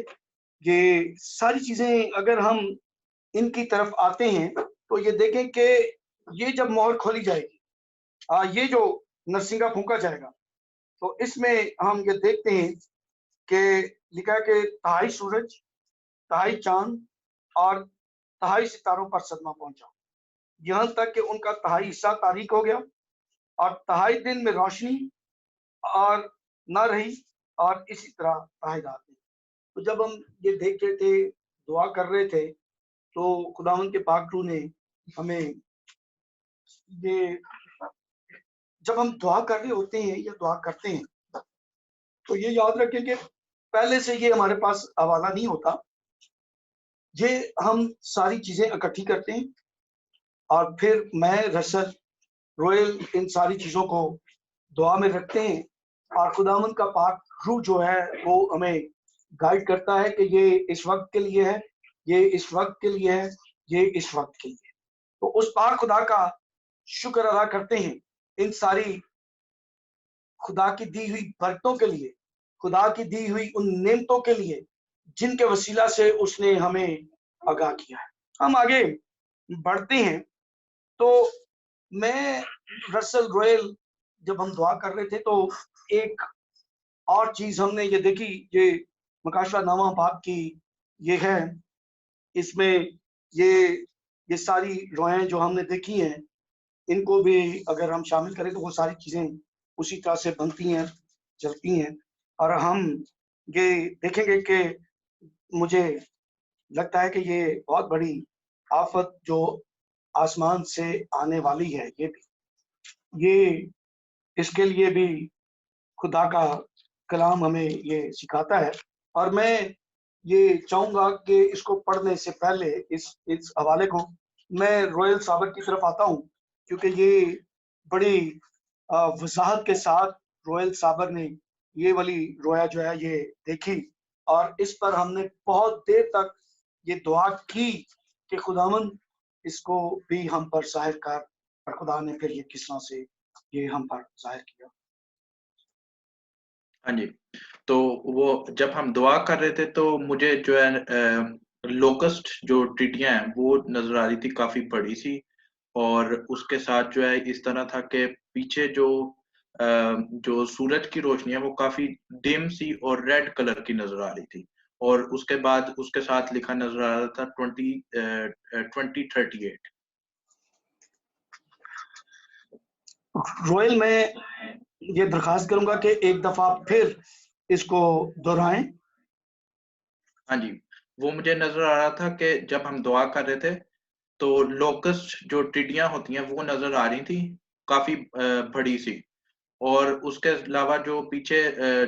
ये सारी चीजें अगर हम इनकी तरफ आते हैं तो ये देखें कि ये जब मोहर खोली जाएगी, ये जो नरसिंगा फूंका जाएगा, तो इसमें हम ये देखते हैं कि लिखा है कि तहाई सूरज, तहाई चांद और तहाई सितारों पर सदमा पहुंचा, यहाँ तक कि उनका तहाई हिस्सा तारीक हो गया और तहाई दिन में रोशनी और ना रही और इसी तरह तहाई रात में। तो जब हम ये देख रहे थे, दुआ कर रहे थे, तो खुदावंद के पाक रूह ने हमें ये जब हम दुआ कर रहे होते हैं या दुआ करते हैं तो ये याद रखें कि पहले से ये हमारे पास हवाला नहीं होता, ये हम सारी चीजें इकट्ठी करते हैं और फिर मैं, रसल, रोयल इन सारी चीजों को दुआ में रखते हैं और खुदावंद का पाक रूह जो है वो हमें गाइड करता है कि ये इस वक्त के लिए है, ये इस वक्त के लिए है, ये इस वक्त के लिए। तो उस पाक खुदा का शुक्र अदा करते हैं इन सारी खुदा की दी हुई बरकतों के लिए, खुदा की दी हुई उन नेमतों के लिए जिनके वसीला से उसने हमें आगाह किया है। हम आगे बढ़ते हैं तो मैं, रसल, रोयल जब हम दुआ कर रहे थे तो एक और चीज हमने ये देखी, ये मकाशवा नामा बाप की ये है, इसमें ये सारी रोएं जो हमने देखी हैं इनको भी अगर हम शामिल करें तो वो सारी चीजें उसी तरह से बनती हैं, चलती हैं। और हम ये देखेंगे कि मुझे लगता है कि ये बहुत बड़ी आफत जो आसमान से आने वाली है, ये इसके लिए भी खुदा का कलाम हमें ये सिखाता है। और मैं ये चाहूंगा कि इसको पढ़ने से पहले इस हवाले को मैं रोयल साबर की तरफ आता हूँ, क्योंकि ये बड़ी वजाहत के साथ रोयल साबर ने ये वाली रोया जो है ये देखी और इस पर हमने बहुत देर तक ये दुआ की कि खुदावन इसको भी हम पर जाहिर कर, और खुदा ने फिर ये किस तरह से ये हम पर जाहिर किया। हाँ जी, तो वो जब हम दुआ कर रहे थे तो मुझे जो है लोकस्ट जो टिड्डियां हैं वो नजर आ रही थी, काफी बड़ी सी, और उसके साथ जो है इस तरह था कि पीछे जो सूरज की रोशनी है वो काफी डिम सी और रेड कलर की नजर आ रही थी, और उसके बाद उसके साथ लिखा नजर आ रहा था 2038। रोयल, मैं ये दरखास्त करूंगा कि एक दफा फिर इसको दोहराएं। हाँ जी, वो मुझे नजर आ रहा था कि जब हम दुआ कर रहे थे तो लोकस्ट जो टिड्डियां होती हैं वो नजर आ रही थी, काफी बड़ी सी, और उसके अलावा जो पीछे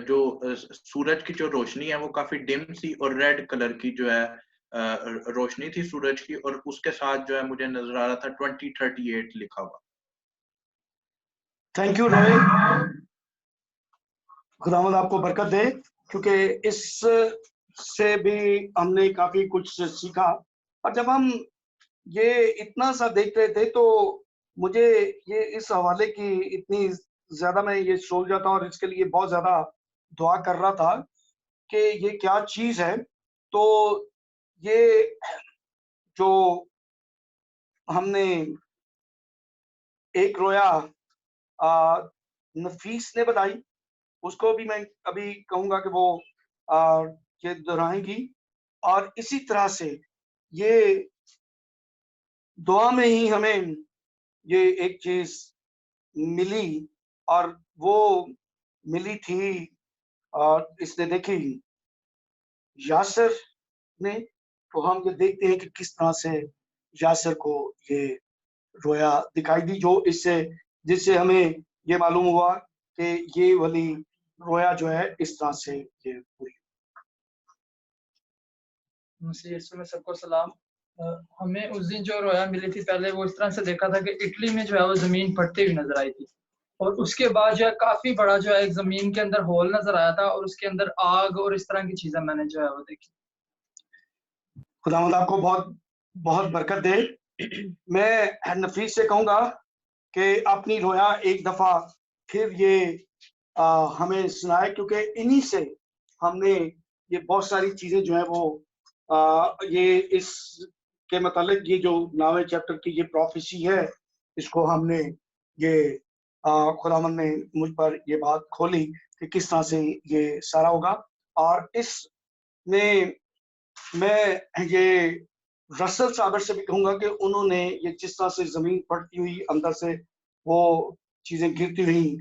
जो सूरज की जो रोशनी है वो काफी डिम सी और रेड कलर की जो है रोशनी थी सूरज की, और उसके साथ जो है मुझे नजर आ रहा था 2038 लिखा हुआ। थैंक यू रोयल, खुदावंद आपको बरकत दे, क्योंकि इस से भी हमने काफी कुछ सीखा। और जब हम ये इतना सा देख रहे थे तो मुझे ये इस हवाले की इतनी ज्यादा मैं ये सोच जाता और इसके लिए बहुत ज्यादा दुआ कर रहा था कि ये क्या चीज है। तो ये जो हमने एक रोया नफीस ने बताई, उसको भी मैं अभी कहूंगा कि वो ये दोहराएंगी, और इसी तरह से ये दुआ में ही हमें ये एक चीज मिली, और वो मिली थी और इसने देखी यासर ने। तो हम ये देखते हैं कि किस तरह से यासर को ये रोया दिखाई दी, जो जिससे हमें ये मालूम हुआ कि ये वाली रोया जो है इस तरह से ये पूरी। मसीह यीशु में सबको सलाम। हमें उस दिन जो रोया मिली थी पहले वो इस तरह से देखा था कि इटली में जो है वो जमीन फटती हुई नजर आई थी, और उसके बाद जो है काफी बड़ा जो है एक जमीन के अंदर होल नजर आया था और उसके अंदर आग और इस तरह की चीजें मैंने जो है वो देखी। खुदावंद आपको बहुत बहुत बरकत दे। मैं नफीस से कहूंगा कि अपनी रोया एक दफा फिर ये हमें सुनाए, क्योंकि इन्हीं से हमने ये बहुत सारी चीजें जो है वो ये इस के मतलब ये जो 9वें चैप्टर की ये प्रोफेसी है, इसको हमने ये खुदावंद ने मुझ पर ये बात खोली कि किस तरह से ये सारा होगा। और इसमें मैं ये रसल साबर से भी कहूंगा कि उन्होंने ये जिस तरह से जमीन पड़ती हुई अंदर से वो चीजें गिरती हुई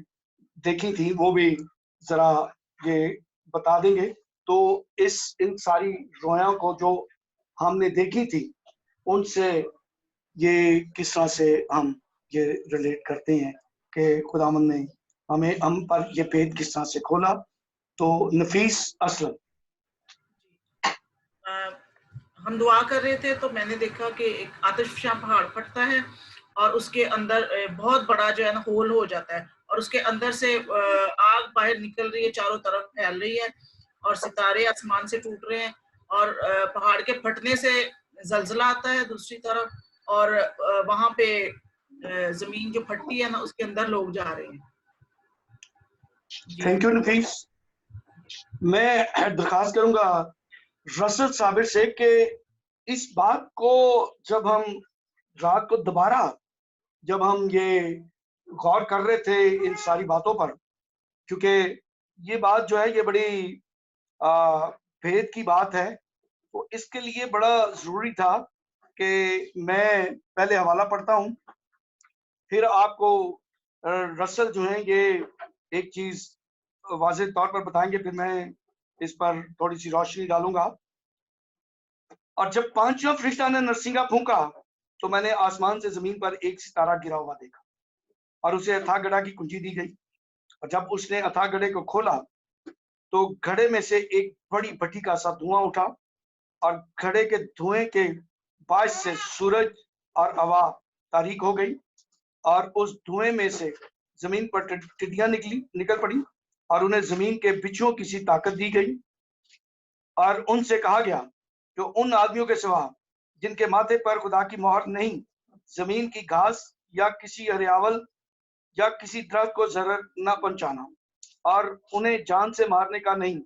देखी थी, वो भी जरा ये बता देंगे। तो इन सारी रोयां को जो हमने देखी थी उनसे ये किस तरह से हम ये रिलेट करते हैं, कि खुदावंद ने हम पर ये भेद किस तरह से खोला। तो नफीस असलम। हम दुआ कर रहे थे तो मैंने देखा कि एक आतिशफशां पहाड़ फटता है और उसके अंदर बहुत बड़ा जो है ना होल हो जाता है और उसके अंदर से आग बाहर निकल रही है, चारों तरफ फैल रही है और सितारे आसमान से टूट रहे हैं और पहाड़ के फटने से जलजला आता है दूसरी तरफ और वहां पे जमीन जो फटती है ना उसके अंदर लोग जा रहे हैं। थैंक यू नफीस। मैं दरखास्त करूंगा रसल साबिर से कि इस बात को जब हम रात को दोबारा जब हम ये गौर कर रहे थे इन सारी बातों पर, क्योंकि ये बात जो है ये बड़ी भेद की बात है, तो इसके लिए बड़ा जरूरी था कि मैं पहले हवाला पढ़ता हूँ, फिर आपको रसल जो है ये एक चीज वाज़ेह तौर पर बताएंगे, फिर मैं इस पर थोड़ी सी रोशनी डालूंगा। और जब पांचवा फरिश्ता ने नरसिंगा फूंका तो मैंने आसमान से जमीन पर एक सितारा गिरा हुआ देखा और उसे अथाह गड़ा की कुंजी दी गई। और जब उसने अथाह गड़े को खोला तो घड़े में से एक बड़ी भट्टी का सा धुआं उठा और घड़े के धुएं के बायस से सूरज और हवा तारीक हो गई और उस धुएं में से जमीन पर टिड्डियां निकल पड़ी और उन्हें जमीन के बिच्छुओं की सी ताकत दी गई। और उनसे कहा गया कि उन आदमियों के सिवा जिनके माथे पर खुदा की मोहर नहीं, जमीन की घास या किसी हरियावल या किसी दरख्त को जरर न पहुंचाना और उन्हें जान से मारने का नहीं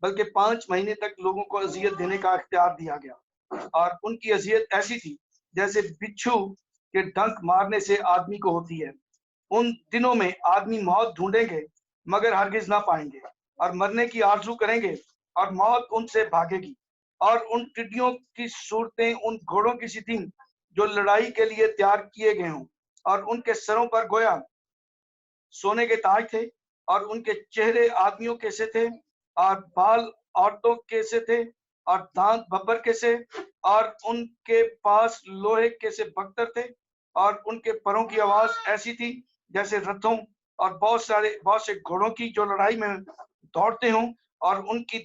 बल्कि 5 महीने तक लोगों को अजियत देने का इख्तियार दिया गया। और उनकी अजियत ऐसी थी जैसे बिच्छू के डंक मारने से आदमी को होती है। उन दिनों में आदमी मौत ढूंढेंगे मगर हरगिज ना पाएंगे और मरने की आरजू करेंगे और मौत उनसे भागेगी। और उन टिड्डियों की सूरतें उन घोड़ों की सी थीं जो लड़ाई के लिए तैयार किए गए हों और उनके सरों पर गोया सोने के ताज थे और उनके चेहरे आदमियों के से थे और बाल औरतों के से थे और दांत बब्बर के से और उनके पास लोहे के से बख्तर थे और उनके परों की आवाज ऐसी थी जैसे रथों और बहुत से घोड़ों की जो लड़ाई में दौड़ते हों और उनकी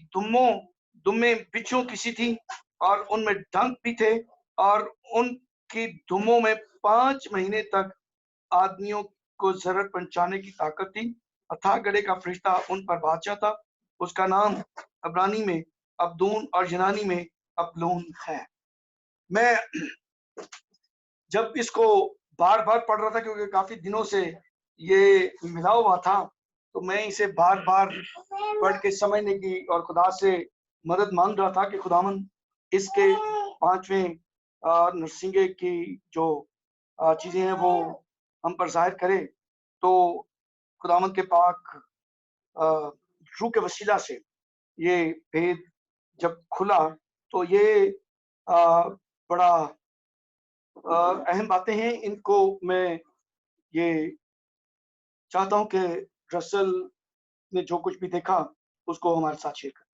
दुम्में बिच्छुओं की सी थी और उनमें डंक भी थे और उनकी दुमों में 5 महीने तक आदमियों को जरर पहुंचाने की ताकत थी। अथाह गड़े का फरिश्ता उन पर बादशाह था, उसका नाम अब्रानी में अब्दून और यूनानी में अबलून है। मैं जब इसको बार बार पढ़ रहा था क्योंकि काफी दिनों से ये मिला हुआ था, तो मैं इसे बार बार पढ़ के समझने की और खुदा से मदद मांग रहा था कि खुदावन इसके 5वें नरसिंगे की जो चीजें हैं वो हम पर जाहिर करे। तो खुदावन के पाक रूह के वसीला से ये भेद जब खुला तो ये बड़ा अहम बातें हैं। इनको मैं ये चाहता हूं कि रसल ने जो कुछ भी देखा उसको हमारे साथ शेयर करें।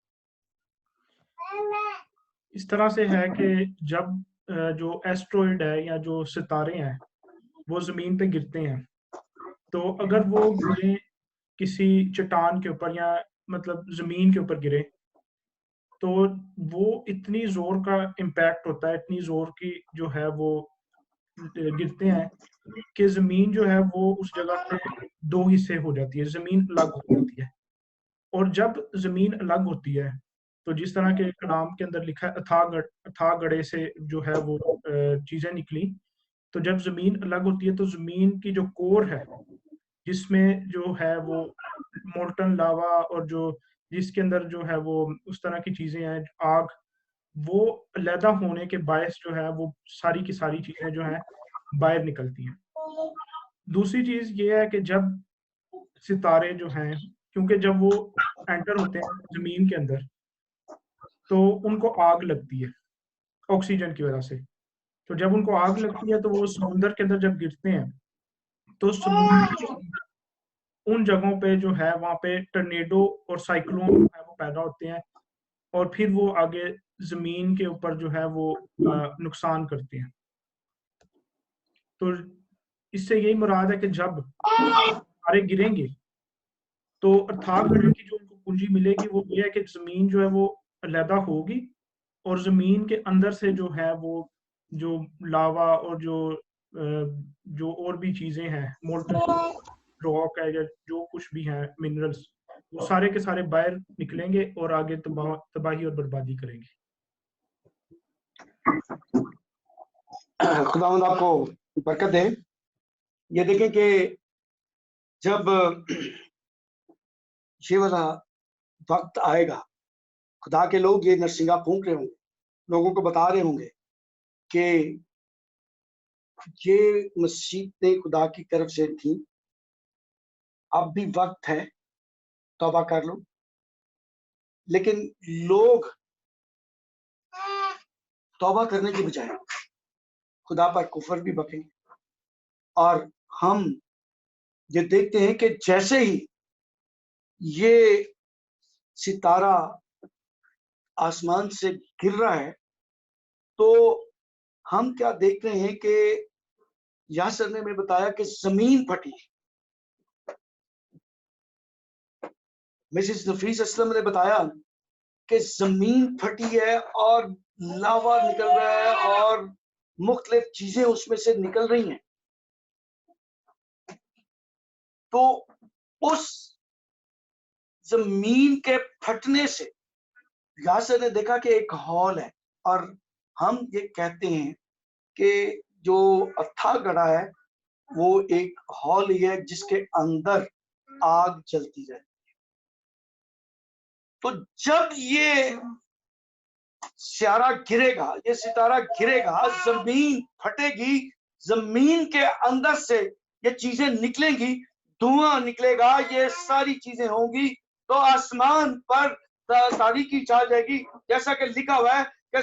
इस तरह से है कि जब जो एस्ट्रॉइड है या जो सितारे हैं वो जमीन पे गिरते हैं, तो अगर वो गिरे किसी चट्टान के ऊपर या मतलब जमीन के ऊपर गिरे तो वो इतनी जोर का इम्पैक्ट होता है, इतनी जोर की जो है वो गिरते हैं कि जमीन जो है वो उस जगह पे 2 हिस्से हो जाती है, जमीन अलग हो जाती है। और जब जमीन अलग होती है तो जिस तरह के कलाम के अंदर लिखा है अथाह गड़े से जो है वो चीजें निकली, तो जब जमीन अलग होती है तो जमीन की जो कोर है जिसमें जो है वो मोल्टन लावा और जो जिसके अंदर जो है वो उस तरह की चीजें हैं, आग, वो अलहदा होने के बायस जो है वो सारी की सारी चीजें जो है बाहर निकलती हैं। दूसरी चीज ये है कि जब सितारे जो हैं, क्योंकि जब वो एंटर होते हैं जमीन के अंदर तो उनको आग लगती है ऑक्सीजन की वजह से। तो जब उनको आग लगती है तो वो समुद्र के अंदर जब गिरते हैं तो समुद्र उन जगहों पे जो है वहां पे टर्नेडो और साइक्लोन है वो पैदा होते हैं और फिर वो आगे जमीन के ऊपर जो है वो नुकसान करते हैं। तो इससे यही मुराद है कि जब तारे गिरेंगे तो अर्थात गढ़े की जो उनको पूंजी मिलेगी वो ये है कि जमीन जो है वो अलहदा होगी और जमीन के अंदर से जो है वो जो लावा और जो और भी चीजें हैं मोल्टन रॉक है या जो कुछ भी है मिनरल्स, वो सारे के सारे बाहर निकलेंगे और आगे तबाही और बर्बादी करेंगे। खुदावंद आपको बरकत दे। ये देखें कि जब ये वाला वक्त आएगा, खुदा के लोग ये नरसिंगा फूंक रहे होंगे, लोगों को बता रहे होंगे कि ये मसीबतें खुदा की तरफ से थी, अब भी वक्त है, तौबा कर लो। लेकिन लोग तौबा करने के बजाय खुदा पर कुफर भी बकेंगे। और हम ये देखते हैं कि जैसे ही ये सितारा आसमान से गिर रहा है तो हम क्या देख रहे हैं कि यासर ने हमें बताया कि जमीन फटी। मिसेस नफीस असलम ने बताया कि जमीन फटी है और लावा निकल रहा है और मुख्तलिफ चीजें उसमें से निकल रही हैं। तो उस जमीन के फटने से यासर ने देखा कि एक हॉल है, और हम ये कहते हैं कि जो अथाह गढ़ा है वो एक हॉल ही है जिसके अंदर आग जलती रहती है। तो जब ये सितारा गिरेगा, ये सितारा गिरेगा, जमीन फटेगी, जमीन के अंदर से ये चीजें निकलेंगी, धुआं निकलेगा, ये सारी चीजें होंगी, तो आसमान पर तारीकी छा जाएगी। जैसा कि लिखा हुआ है कि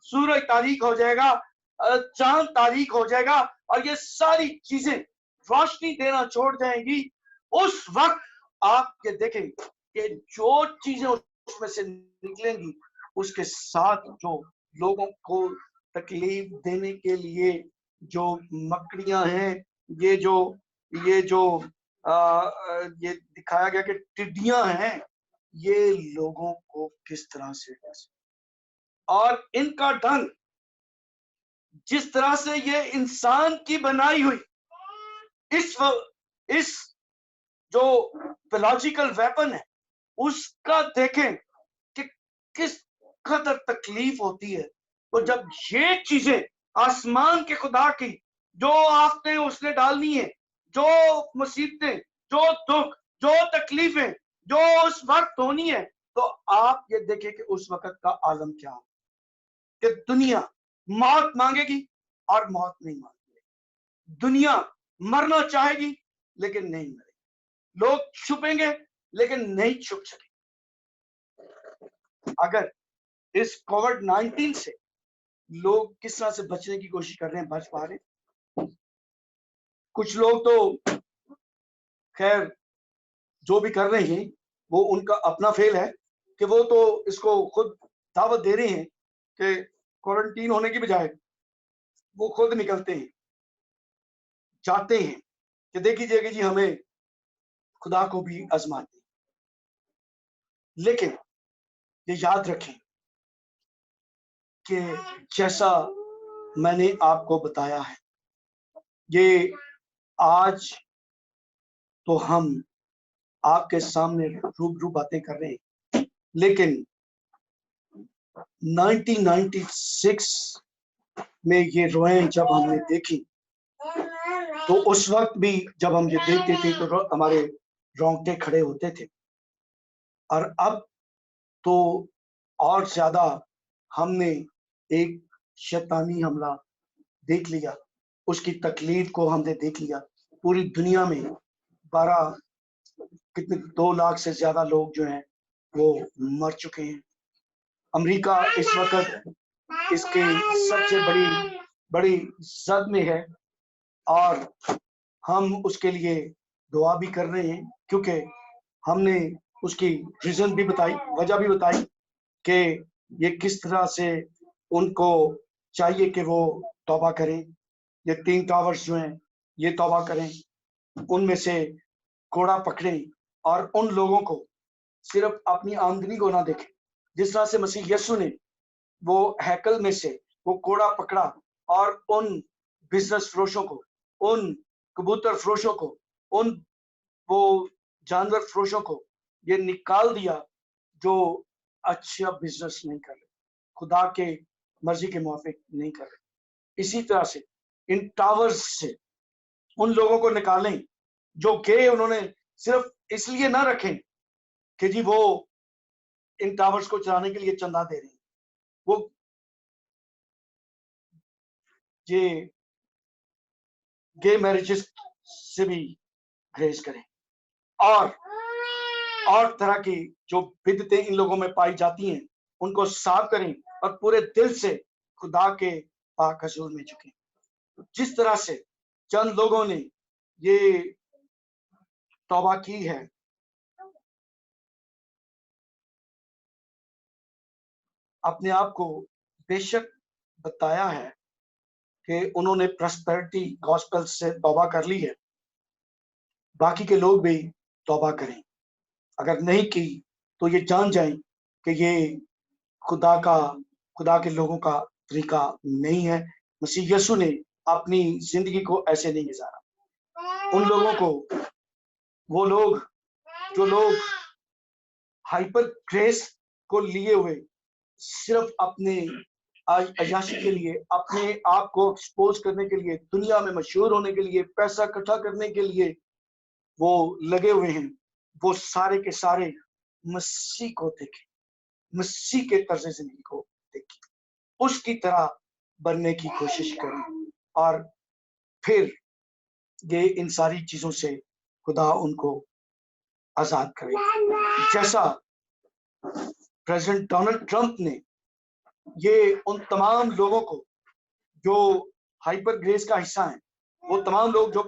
सूरज तारीक हो जाएगा, चांद तारीक हो जाएगा, और ये सारी चीजें रोशनी देना छोड़ जाएंगी। उस वक्त आप ये देखें कि जो चीजें उसमें से निकलेंगी उसके साथ जो लोगों को तकलीफ देने के लिए जो मकड़ियां हैं, ये जो ये दिखाया गया कि टिड्डियां हैं, ये लोगों को किस तरह से, और इनका ढंग जिस तरह से ये इंसान की बनाई हुई इस जो बायोलॉजिकल वेपन है उसका देखें कि किस कदर तकलीफ होती है। तो जब ये चीजें आसमान के खुदा की जो आपने उसने डालनी है, जो मुसीबतें, जो दुख, जो तकलीफें जो उस वक्त होनी है, तो आप ये देखें कि उस वक्त का आलम क्या हो, कि दुनिया मौत मांगेगी और मौत नहीं मांगेगी। दुनिया मरना चाहेगी लेकिन नहीं मरेगी। लोग छुपेंगे लेकिन नहीं छुप सकेंगे। अगर इस कोविड-19 से लोग किस तरह से बचने की कोशिश कर रहे हैं, बच पा रहे हैं। कुछ लोग तो खैर जो भी कर रहे हैं वो उनका अपना फेल है कि वो तो इसको खुद दावत दे रहे हैं कि क्वारंटीन होने की बजाय वो खुद निकलते हैं, चाहते हैं कि देखिए जी हमें खुदा को भी आजमाते। लेकिन ये याद रखें कि जैसा मैंने आपको बताया है, ये आज तो हम आपके सामने रूबरू बातें कर रहे हैं, लेकिन 1996 में ये रोएं जब हमने देखी तो उस वक्त भी जब हम ये देखते थे तो हमारे रोंगटे खड़े होते थे। और अब तो और ज्यादा हमने एक शैतानी हमला देख लिया, उसकी तकलीफ को हमने देख लिया। पूरी दुनिया में 2 लाख से ज्यादा लोग जो हैं वो मर चुके हैं। अमेरिका इस वक्त इसके सबसे बड़ी जद में है और हम उसके लिए दुआ भी कर रहे हैं, क्योंकि हमने उसकी रीजन भी बताई, वजह भी बताई कि ये किस तरह से उनको चाहिए कि वो तौबा करें। ये 3 टावर्स जो हैं ये तौबा करें, उनमें से कोड़ा पकड़ें और उन लोगों को सिर्फ अपनी आमदनी को ना देखें। जिस तरह से मसीह यीशु ने वो हैकल में से वो कोड़ा पकड़ा और उन बिजनेस फरोशों को, उन कबूतर फरोशों को, उन वो जानवर फरोशों को ये निकाल दिया जो अच्छा बिजनेस नहीं कर रहे, खुदा के मर्जी के मुताबिक नहीं कर रहे। इसी तरह से इन टावर्स से उन लोगों को निकालें जो के उन्होंने सिर्फ इसलिए ना रखें कि जी वो इन टावर्स को चलाने के लिए चंदा दे रहे हैं, वो ये गे मैरिजेस से भी ग्रेस करें और तरह की जो बिदतें इन लोगों में पाई जाती हैं उनको साफ करें और पूरे दिल से खुदा के पाक हजूर में झुकें। जिस तरह से चंद लोगों ने ये तौबा की है, अपने आप को बेशक बताया है कि उन्होंने प्रॉस्पेरिटी गॉस्पेल से तौबा कर ली है, बाकी के लोग भी तौबा करें। अगर नहीं की तो ये जान जाएं कि ये खुदा के लोगों का तरीका नहीं है। मसीह यीशु ने अपनी जिंदगी को ऐसे नहीं गुजारा। उन लोगों को, वो लोग जो लोग हाइपर ग्रेस को लिए हुए सिर्फ अपने अयाशी के लिए, अपने आप को एक्सपोज करने के लिए, दुनिया में मशहूर होने के लिए, पैसा इकट्ठा करने के लिए वो लगे हुए हैं, वो सारे के सारे मसीह को देखें, मसीह के तर्ज जिंदगी को देखें, उसकी तरह बनने की कोशिश करें और फिर ये इन सारी चीजों से खुदा उनको आजाद करे। जैसा प्रेसिडेंट डोनाल्ड ट्रंप ने ये उन तमाम लोगों को जो हाइपर ग्रेस का हिस्सा हैं, वो तमाम लोग जो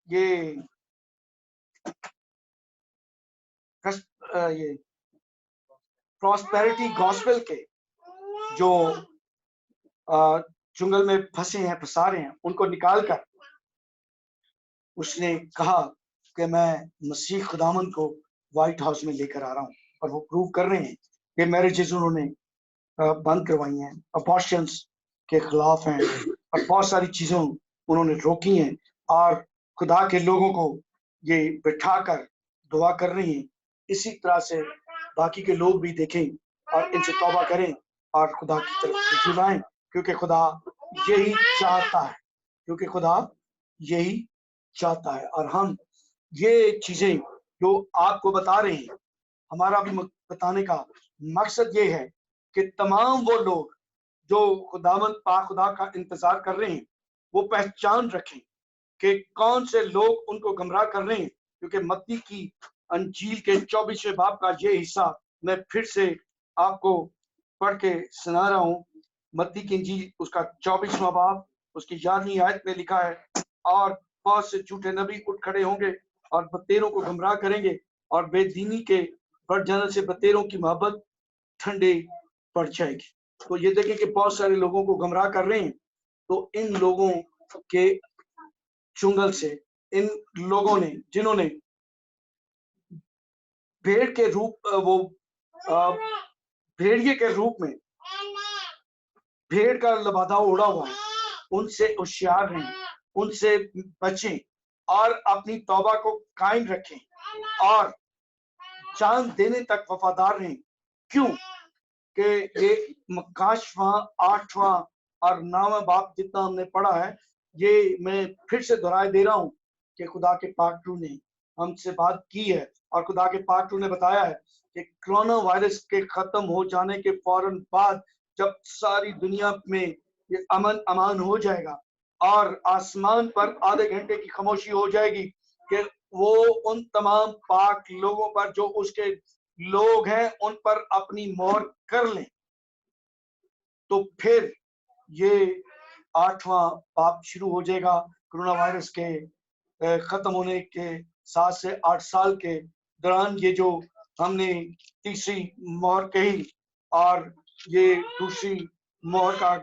ये प्रॉस्पेरिटी गॉस्पेल के जो जंगल में फंसे हैं, फंसा रहे हैं, उनको निकाल कर उसने कहा कि मैं मसीह खुदामंद को व्हाइट हाउस में लेकर आ रहा हूँ, और वो प्रूव कर रहे हैं कि मैरिजेस उन्होंने बंद करवाई हैं, अबॉर्शंस के खिलाफ हैं और बहुत सारी चीजों उन्होंने रोकी हैं, और खुदा के लोगों को ये बिठाकर दुआ कर रही हैं। इसी तरह से बाकी के लोग भी देखें और इनसे तौबा करें और खुदा की तरफ रुजू लाएं, क्योंकि खुदा यही चाहता है, क्योंकि खुदा यही चाहता है। और हम ये चीजें जो आपको बता रहे हैं, हमारा भी बताने का मकसद ये है कि तमाम वो लोग जो खुदावंद पाक खुदा का इंतजार कर रहे हैं, वो पहचान रखें कि कौन से लोग उनको गुमराह कर रहे हैं। क्योंकि मत्ती की अंजील के 24वें बाब का ये हिस्सा मैं फिर से आपको पढ़ के सुना रहा हूँ। मत्ती की अंजील उसका 24वां बाब उसकी 11वीं आयत में लिखा है, और बहुत से झूठे नबी उठ खड़े होंगे और बतेरों को गुमराह करेंगे, और बेदीनी के बढ़ जाने से बतेरों की मोहब्बत ठंडे पड़ जाएगी। तो ये देखें कि बहुत सारे लोगों को गुमराह कर रहे हैं। तो इन लोगों के चुंगल से, इन लोगों ने जिन्होंने भेड़ के रूप भेड़िए के रूप में भेड़ का लबादा उड़ा हुआ है, उनसे होशियार रहें, उनसे बचें और अपनी तौबा को कायम रखें और जान देने तक वफादार रहें। क्यों कि ये मकाशवां 8वां और 9वां बाब जितना हमने पढ़ा है, ये मैं फिर से दोहराए दे रहा हूँ कि खुदा के पाक रूह ने हमसे बात की है, और खुदा के पाक रूह ने बताया है कि कोरोना वायरस के खत्म हो जाने के फौरन बाद जब सारी दुनिया में ये अमन अमान हो जाएगा और आसमान पर आधे घंटे की खामोशी हो जाएगी, कि वो उन तमाम पाक लोगों पर जो उसके लोग हैं उन पर अपनी मोहर कर लें, तो फिर ये 8वां पाप शुरू हो जाएगा। कोरोना वायरस के खत्म होने के 7 से 8 साल के दौरान ये जो हमने तीसरी मोहर कही और ये दूसरी मोहर का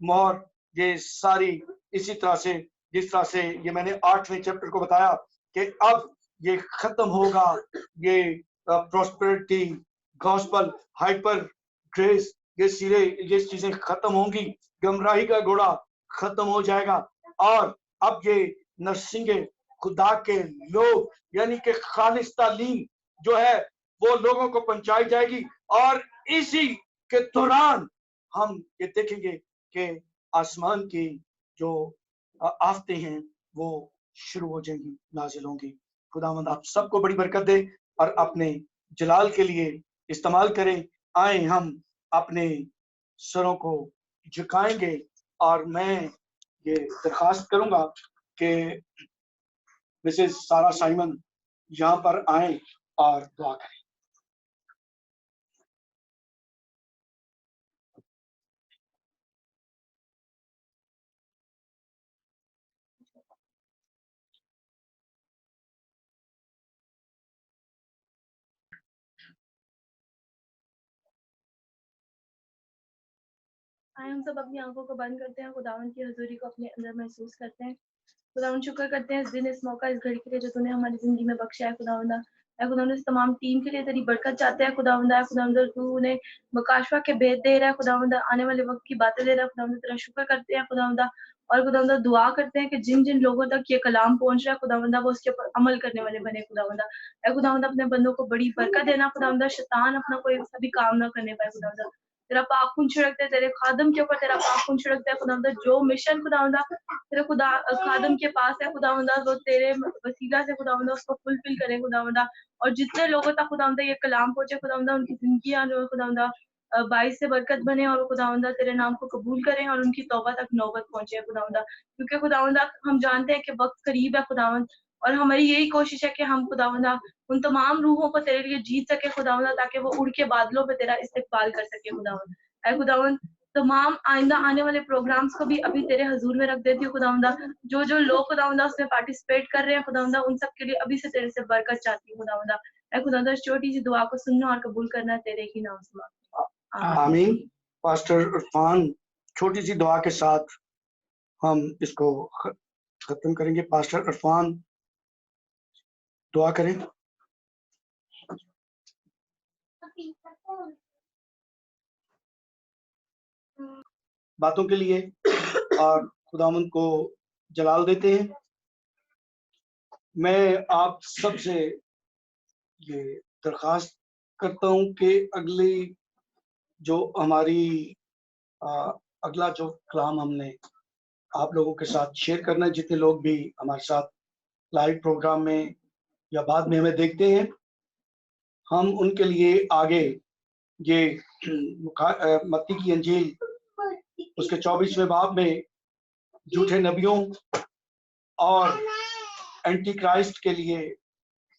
मोहर, ये सारी इसी तरह से जिस तरह से ये मैंने 8वें चैप्टर को बताया कि अब ये खत्म होगा, ये प्रॉस्पेरिटी, गॉस्पल, हाइपर ग्रेस, ये चीजें खत्म होंगी, गमराही का घोड़ा खत्म हो जाएगा और अब ये नरसिंगे खुदा के लोग यानी कि खालिस तालीम जो है वो लोगों को पहुंचाई जाएगी और इसी के दौरान हम ये देखेंगे कि आसमान की जो आफतें हैं वो शुरू हो जाएंगी, नाजिल होंगी। खुदावंद आप सबको बड़ी बरकत दे और अपने जलाल के लिए इस्तेमाल करें। आए हम अपने सरों को झुकाएंगे और मैं ये दरखास्त करूंगा कि मिसेस सारा साइमन यहाँ पर आए और दुआ करें। आए हम सब अपनी आंखों को बंद करते हैं, खुदावंद की हजूरी को अपने अंदर महसूस करते हैं। खुदावंद शुक्र करते हैं इस दिन, इस मौका, इस घड़ी के लिए जो तूने हमारी जिंदगी में बख्शा है। खुदावंदा खुदावंद इस तमाम टीम के लिए तेरी बरकत चाहते हैं। खुदावंदा तू उन्हें मकाशवा के भेद दे रहा है। खुदावंदा आने वाले वक्त की बातें दे रहा है। खुदावंदा तेरा शुक्र करते हैं खुदावंदा और खुदावंदा दुआ करते हैं कि जिन जिन लोगों तक ये कलाम पहुंच रहा है खुदावंदा वो उसके ऊपर अमल करने वाले बने। खुदावंदा खुदावंदा अपने बंदों को बड़ी बरकत देना। खुदावंदा शैतान अपना कोई सा भी काम ना करने पाए। खुदावंदा तेरा पाक खून छिड़कते हैं, तेरे खादम के ऊपर तेरा पाक खून छिड़कते हैं। खुदावंदा जो मिशन खुदावंदा तेरे खुदा खादम के पास है खुदावंदा वो तेरे वसीला से खुदावंदा उसको फुलफिल करे खुदावंदा और जितने लोगों तक खुदावंदा ये कलाम पहुंचे खुदावंदा उनकी जिंदगियां जो है खुदावंदा बाइस से बरकत बने और खुदावंदा तेरे नाम को कबूल करें और उनकी तौबा तक नौबत पहुंचे खुदावंदा, क्योंकि खुदावंदा हम जानते हैं कि वक्त करीब है खुदावंद और हमारी यही कोशिश है कि हम खुदावंदा उन तमाम रूहों को तेरे लिए जीत सके खुदावंदा ताकि वो उड़ के बादलों पे तेरा इस्तेकबाल कर सके खुदावंद। ऐ खुदावंद तमाम आइंदा आने वाले प्रोग्राम्स को भी अभी तेरे हजूर में रख देती हूँ खुदावंदा। जो जो लोग खुदावंदा उसमें पार्टिसिपेट कर रहे हैं खुदावंदा उन सब के लिए अभी से तेरे से बरकत चाहती हूँ खुदावंदा। ऐ खुदावंदा छोटी सी दुआ को सुनना और कबूल करना तेरे ही नाम से मांगते हैं। आमीन। पास्टर इरफान छोटी सी दुआ के साथ हम इसको खत्म करेंगे। पास्टर इरफान दुआ करें। बातों के लिए और खुदावंद को जलाल देते हैं। मैं आप सबसे ये दरखास्त करता हूं कि अगली जो हमारी अगला जो कलाम हमने आप लोगों के साथ शेयर करना है, जितने लोग भी हमारे साथ लाइव प्रोग्राम में या बाद में हमें देखते हैं, हम उनके लिए आगे ये मत्ती की अंजील उसके 24वें बाब में झूठे नबियों और एंटी क्राइस्ट के लिए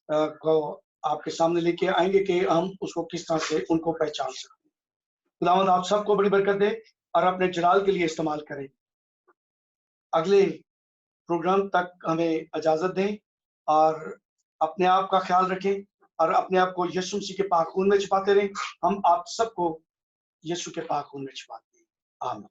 को आपके सामने लेके आएंगे कि हम उसको किस तरह से उनको पहचान सकते हैं। खुदावंद आप सबको बड़ी बरकत दे और अपने जलाल के लिए इस्तेमाल करें। अगले प्रोग्राम तक हमें इजाजत दें और अपने आप का ख्याल रखें और अपने आप को यीशु मसीह के पाक खून में छिपाते रहें। हम आप सबको यीशु के पाक खून में छिपाते हैं। आमीन।